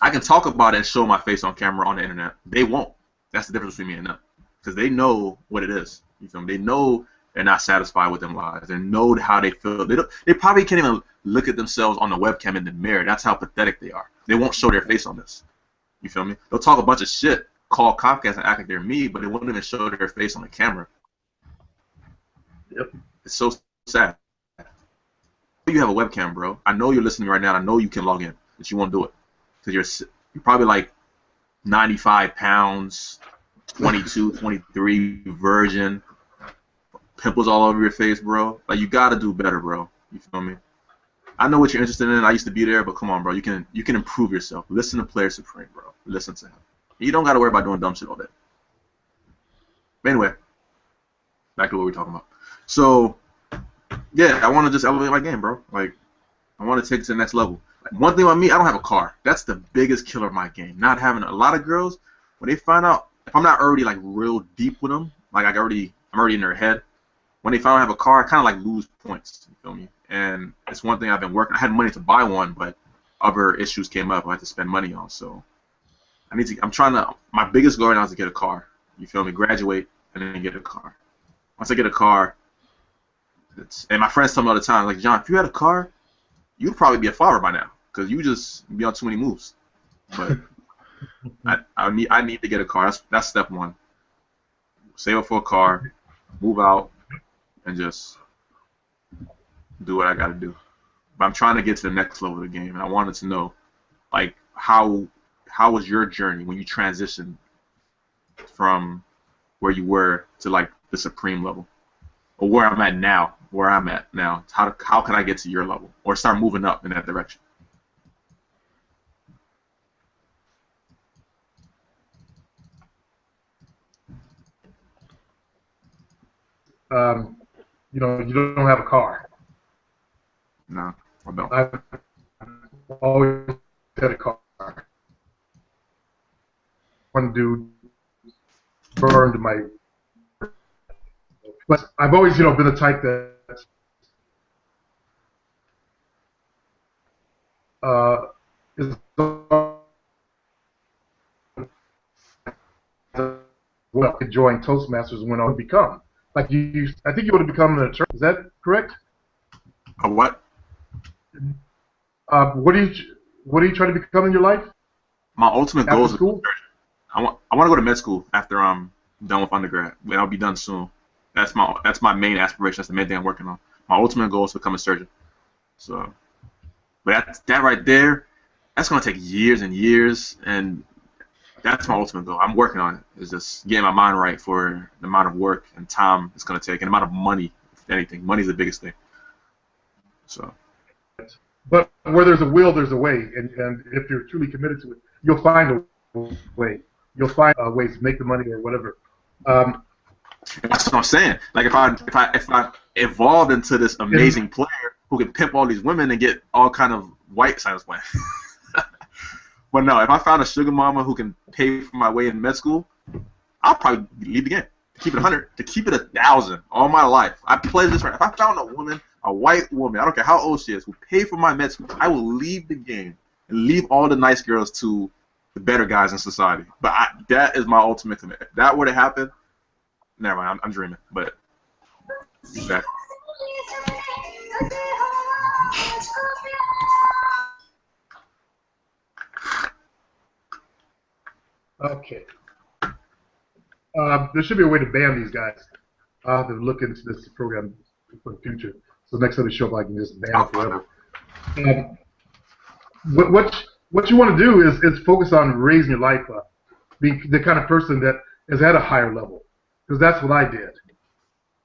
I can talk about it and show my face on camera on the internet. They won't. That's the difference between me and them. Because they know what it is. You feel me? They know they're not satisfied with them lives. They know how they feel. They probably can't even look at themselves on the webcam in the mirror. That's how pathetic they are. They won't show their face on this. You feel me? They'll talk a bunch of shit, call Comcast and act like they're me, but they won't even show their face on the camera. Yep. It's so sad. You have a webcam, bro. I know you're listening right now. I know you can log in, but you won't do it because you're probably like 95 pounds, 22, 23 virgin, pimples all over your face, bro. Like you gotta do better, bro. You feel me? I know what you're interested in. I used to be there, but come on, bro. You can improve yourself. Listen to Player Supreme, bro. Listen to him. You don't gotta worry about doing dumb shit all day. But anyway, back to what we're talking about. So, yeah, I want to just elevate my game, bro. Like, I want to take it to the next level. Like, one thing about me, I don't have a car. That's the biggest killer of my game. Not having a lot of girls, when they find out, if I'm not already, like, real deep with them, like, I already I'm already in their head. When they finally have a car, I kind of like lose points. You feel me? And it's one thing I've been working. I had money to buy one, but other issues came up I had to spend money on. So my biggest goal right now is to get a car. You feel me? Graduate and then get a car. Once I get a car, and my friends tell me all the time, like, John, if you had a car, you'd probably be a father by now, because you just be on too many moves. But I need to get a car. That's step one. Save up for a car, move out, and just do what I got to do. But I'm trying to get to the next level of the game, and I wanted to know, like, how was your journey when you transitioned from where you were to, like, the supreme level, or where I'm at now? How can I get to your level, or start moving up in that direction? You know, you don't have a car. No, I don't. I've always had a car. One dude burned my. But I've always, you know, been the type that is well enjoying Toastmasters when I would become. Like I think you would have become an attorney. Is that correct? A what? What are you trying to become in your life? My ultimate goal is school? I want to go to med school after I'm done with undergrad. And I'll be done soon. That's my main aspiration. That's the main thing I'm working on. My ultimate goal is to become a surgeon. So, but that right there, that's gonna take years and years, and that's my ultimate goal. I'm working on it. Is just getting my mind right for the amount of work and time it's gonna take, and the amount of money. If anything, money's the biggest thing. So. But where there's a will, there's a way, and if you're truly committed to it, you'll find a way. You'll find ways to make the money or whatever. That's what I'm saying. Like if I evolved into this amazing player who can pimp all these women and get all kind of white science plans. But no, if I found a sugar mama who can pay for my way in med school, I'll probably leave the game. To keep it 100, to keep it 1,000 all my life. I pledge this right. If I found a woman, a white woman, I don't care how old she is, who paid for my med school, I will leave the game and leave all the nice girls to the better guys in society. But that is my ultimate commitment. If that were to happen, never mind. I'm dreaming. But exactly. Okay. There should be a way to ban these guys. I'll have to look into this program for the future. So next time they show up, I can just ban it forever. What you want to do is focus on raising your life up, being the kind of person that is at a higher level, because that's what I did.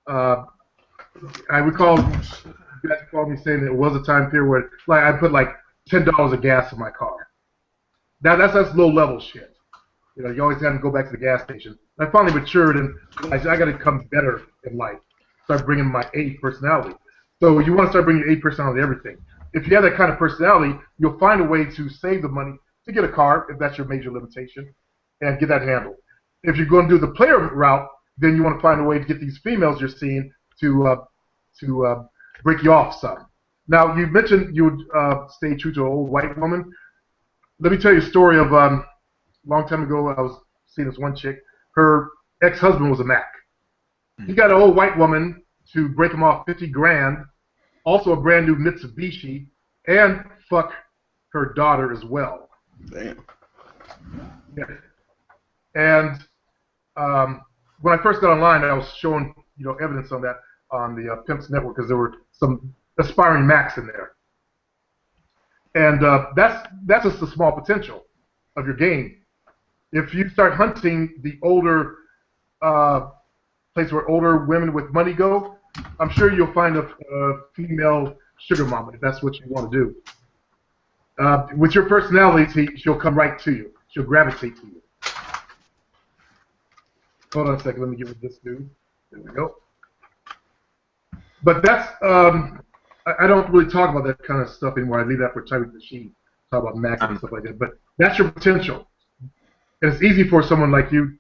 I recall you guys called me saying that it was a time period where like I put like $10 of gas in my car. That's low level shit. You know, you always have to go back to the gas station. I finally matured and I got to become better in life. Start bringing my A personality. So you want to start bringing your A personality to everything. If you have that kind of personality, you'll find a way to save the money to get a car, if that's your major limitation, and get that handled. If you're going to do the player route, then you want to find a way to get these females you're seeing to break you off some. Now, you mentioned you would stay true to an old white woman. Let me tell you a story of a long time ago. I was seeing this one chick. Her ex-husband was a Mac. He got an old white woman to break him off 50 grand, also a brand new Mitsubishi, and fuck her daughter as well. Damn. Yeah. And when I first got online, I was showing evidence on that on the Pimps Network because there were some aspiring Macs in there. And that's just the small potential of your game. If you start hunting the older place where older women with money go, I'm sure you'll find a female sugar mama if that's what you want to do. With your personality, she'll come right to you. She'll gravitate to you. Hold on a second. Let me get with this dude. There we go. But that's I don't really talk about that kind of stuff anymore. I leave that for Tyreek Machine. Talk about Mac and stuff like that. But that's your potential. And it's easy for someone like you.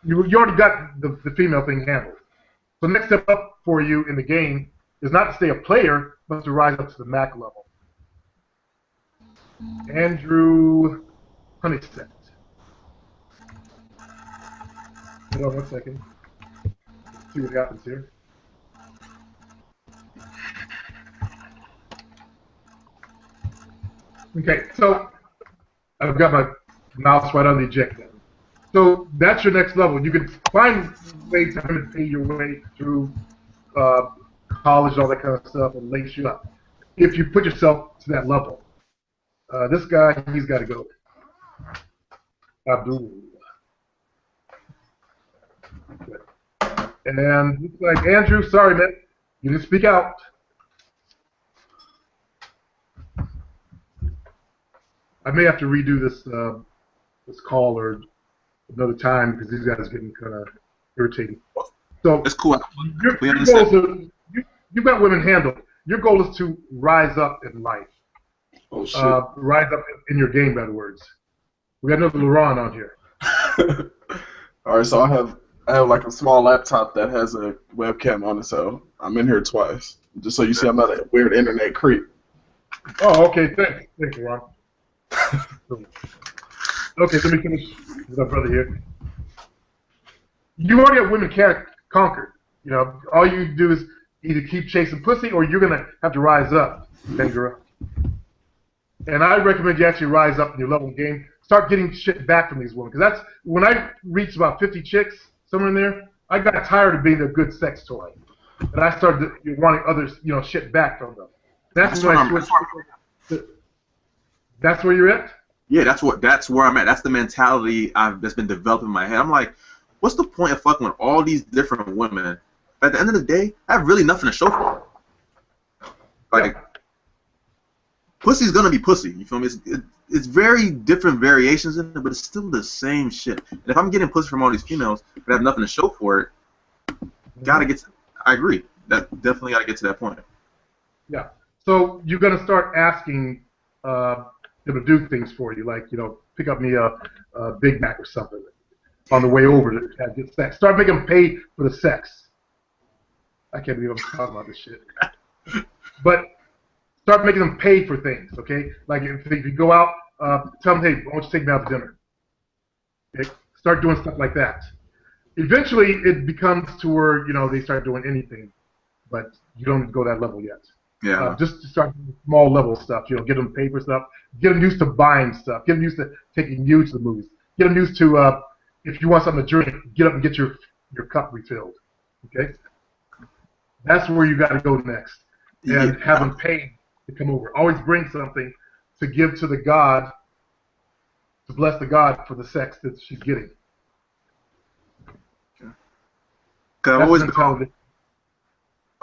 You already got the female thing handled. So next step up for you in the game is not to stay a player, but to rise up to the Mac level. Andrew Honeysett. Hold on 1 second. Let's see what happens here. Okay, so I've got my mouse right on the eject button. So that's your next level. You can find ways to pay your way through college and all that kind of stuff and lace you up if you put yourself to that level. This guy, he's got to go. Abdul. Good. And looks like Andrew, sorry man, you didn't speak out. I may have to redo this this call or another time because these guys are getting kind of irritating. So it's cool. Your goal is you've got women handled. Your goal is to rise up in life. Oh shit. Rise up in your game, in other words. We got another Laurent on here. All right, so I have like a small laptop that has a webcam on it, so I'm in here twice. Just so you see, I'm not a weird internet creep. Oh, okay. Thanks, Laurent. Okay, let me finish with our brother here. You already have women conquered. You know, all you do is either keep chasing pussy or you're gonna have to rise up, Bengura. And I recommend you actually rise up in your level game. Start getting shit back from these women, because that's when I reached about 50 chicks somewhere in there. I got tired of being a good sex toy, and I started wanting others, shit back from them. That's when I switched. That's where you're at? Yeah, that's where I'm at. That's the mentality that's been developed in my head. I'm like, what's the point of fucking with all these different women? At the end of the day, I have really nothing to show for it. Like, pussy's gonna be pussy. You feel me? It's very different variations in it, but it's still the same shit. And if I'm getting pussy from all these females, but I have nothing to show for it, gotta get. I agree. That definitely gotta get to that point. Yeah. So you're gonna start asking them to do things for you, like pick up me a Big Mac or something on the way over to get sex. Start making them pay for the sex. I can't believe I'm talking about this shit. But start making them pay for things, okay? Like if you go out, tell them, hey, why don't you take me out to dinner? Okay? Start doing stuff like that. Eventually, it becomes to where they start doing anything, but you don't go that level yet. Yeah. Just to start doing small level stuff, get them pay for stuff, get them used to buying stuff, get them used to taking you to the movies, get them used to if you want something to drink, get up and get your cup refilled, okay? That's where you got to go next, and have them pay to come over. Always bring something to give to the God, to bless the God for the sex that she's getting. Cause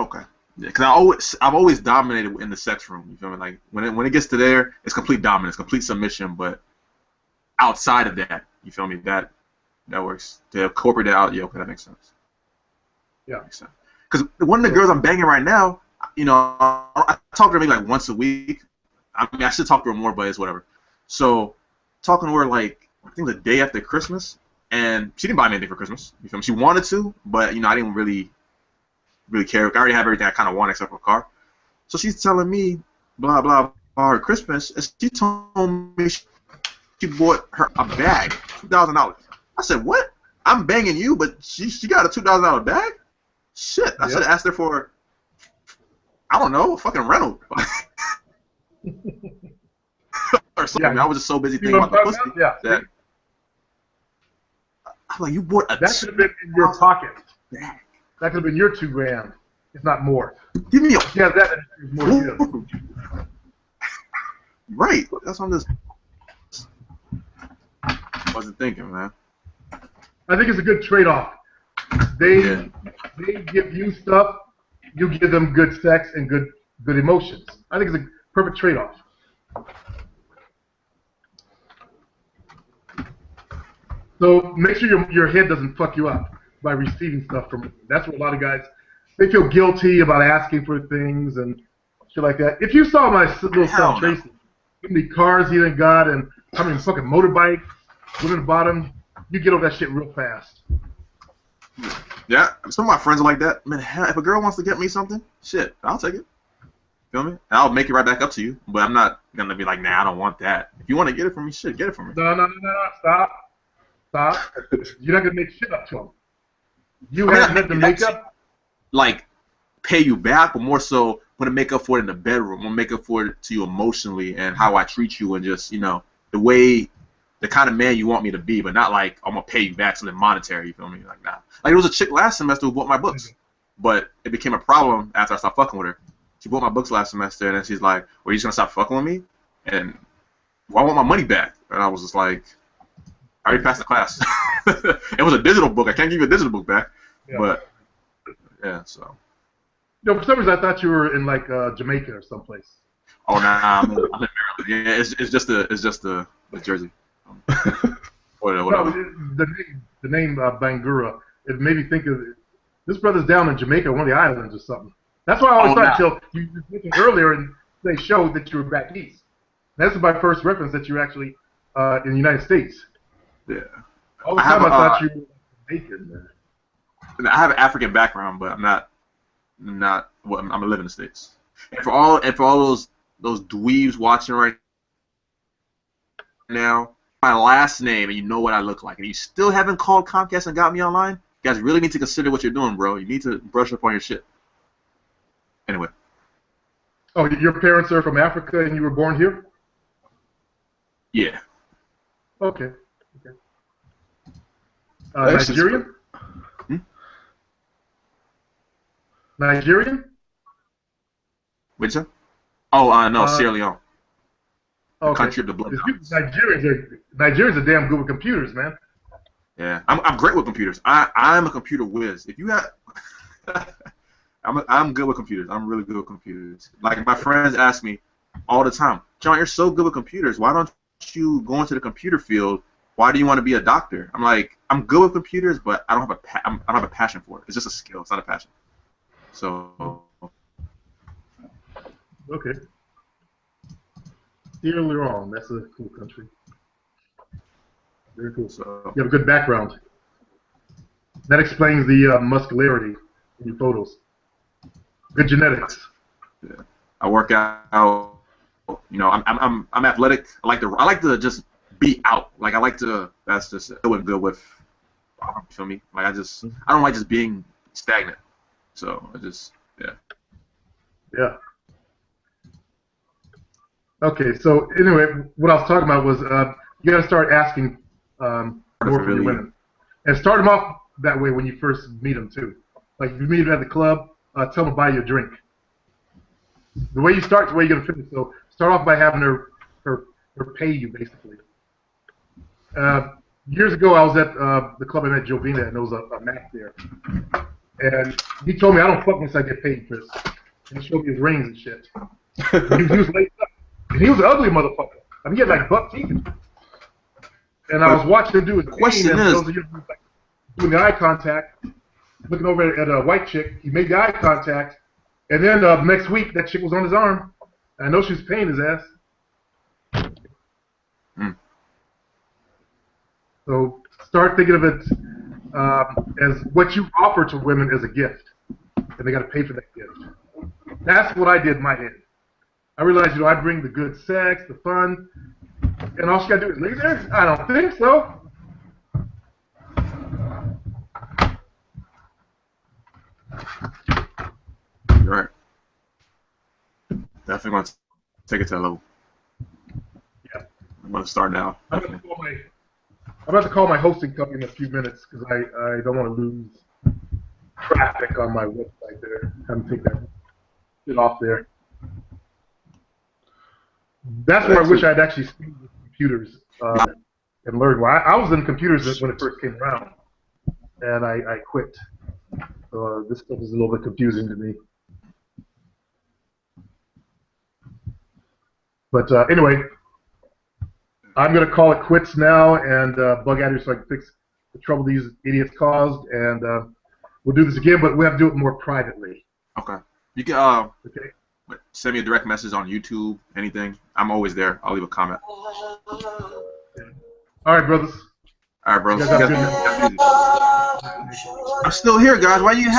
okay. Yeah, because I've always dominated in the sex room. You feel me? Like when it gets to there, it's complete dominance, complete submission. But outside of that, you feel me? That works. To incorporate that out, yeah, okay, that makes sense. Yeah. That makes sense. Because one of the girls I'm banging right now, I talk to her maybe like once a week. I mean, I should talk to her more, but it's whatever. So, talking to her like I think the day after Christmas, and she didn't buy me anything for Christmas. You feel me? She wanted to, but I didn't really care. I already have everything I kind of want except for a car. So she's telling me blah blah about her Christmas, and she told me she bought her a bag, $2,000. I said, what? I'm banging you, but she got a $2,000 bag? Shit, I should have asked her for, I don't know, a fucking rental. Or something. I was just so busy thinking about the pussy that I'm like, you bought a that could have been in your pocket. That could have been your $2,000, if not more. Give me a that is more to you. Right. That's what I'm just wasn't thinking, man. I think it's a good trade-off. They give you stuff, you give them good sex and good emotions. I think it's a perfect trade-off. So make sure your head doesn't fuck you up by receiving stuff from them. That's what a lot of guys, they feel guilty about asking for things and shit like that. If you saw my little son Tracy, how many cars he done got and how many fucking motorbikes women bought him, you get over that shit real fast. Yeah, some of my friends are like that. Man, hell, if a girl wants to get me something, shit, I'll take it. Feel me? And I'll make it right back up to you. But I'm not gonna be like, nah, I don't want that. If you want to get it from me, shit, get it from me. No. Stop. You're not gonna make shit up to them. You I mean, have nothing to make up. Like, pay you back, but more so want to make up for it in the bedroom. Want to make up for it to you emotionally and how I treat you and just, you know, the kind of man you want me to be, but not like I'm gonna pay you back something monetary. You feel me? Like, nah. Like, there was a chick last semester who bought my books, but it became a problem after I stopped fucking with her. She bought my books last semester, and then she's like, "Well, you just gonna stop fucking with me?" And well, I want my money back. And I was just like, I already passed the class. It was a digital book. I can't give you a digital book back. Yeah. But yeah, so. You know, for some reason I thought you were in like Jamaica or someplace. Oh, nah, I'm in Maryland. Yeah, it's just the jersey. Whatever. No, the name Bangura, it made me think of this brother's down in Jamaica, one of the islands or something. That's why I always thought till you mentioned earlier and they showed that you were back east. That's my first reference that you're actually in the United States. Yeah. All the time I thought you were Jamaican. I have an African background, but I'm not. Well, I'm living in the States. And for all those dweebs watching right now, my last name, and you know what I look like, and you still haven't called Comcast and got me online, you guys really need to consider what you're doing, bro. You need to brush up on your shit. Anyway. Oh, your parents are from Africa and you were born here? Yeah. Okay. Nigerian? Nigerian? What'd you say? Oh, no, Sierra Leone. Okay. Country of the blood. Nigerians are damn good with computers, man. Yeah, I'm great with computers. I'm a computer whiz. If you have, I'm good with computers. I'm really good with computers. Like, my friends ask me all the time, John, you're so good with computers. Why don't you go into the computer field? Why do you want to be a doctor? I'm like, I'm good with computers, but I don't have a passion for it. It's just a skill. It's not a passion. So. Okay. Sierra Leone. That's a cool country. Very cool. So. You have a good background. That explains the muscularity in your photos. Good genetics. Yeah. I work out. You know, I'm athletic. I like to just be out. Like, I like to. That's just doing good with. You feel me? Like, I don't like just being stagnant. So I just yeah. Yeah. Okay. So anyway, what I was talking about was you got to start asking more from your women, and start them off that way when you first meet them too. Like, if you meet them at the club, tell them to buy you a drink. The way you start is the way you're gonna finish. So start off by having her pay you, basically. Years ago, I was at the club I met Jovina, and there was a Mac there. And he told me, I don't fuck unless I get paid, Chris. And he showed me his rings and shit. And he was laced up. And he was an ugly motherfucker. I mean, he had like buck teeth. And I was watching him do his question thing, is, and like, doing the eye contact, looking over at a white chick. He made the eye contact. And then next week, that chick was on his arm. And I know she was paying his ass. So start thinking of it as what you offer to women as a gift, and they got to pay for that gift. That's what I did in my head. I realized, I bring the good sex, the fun, and all she got to do is leave there? I don't think so. You're right. Definitely want to take it to that level. Yeah. I'm going to start now. I'm about to call my hosting company in a few minutes because I don't want to lose traffic on my website there. Have to take that shit off there. That's where I wish I'd actually studied with computers and learned. Well, I was in computers when it first came around, and I quit. So this stuff is a little bit confusing to me. But anyway, I'm going to call it quits now and bug out here so I can fix the trouble these idiots caused. And we'll do this again, but we have to do it more privately. Okay. You can okay. Send me a direct message on YouTube, anything. I'm always there. I'll leave a comment. All right, brothers. All right, bro. You guys have a good night. I'm still here, guys. Why you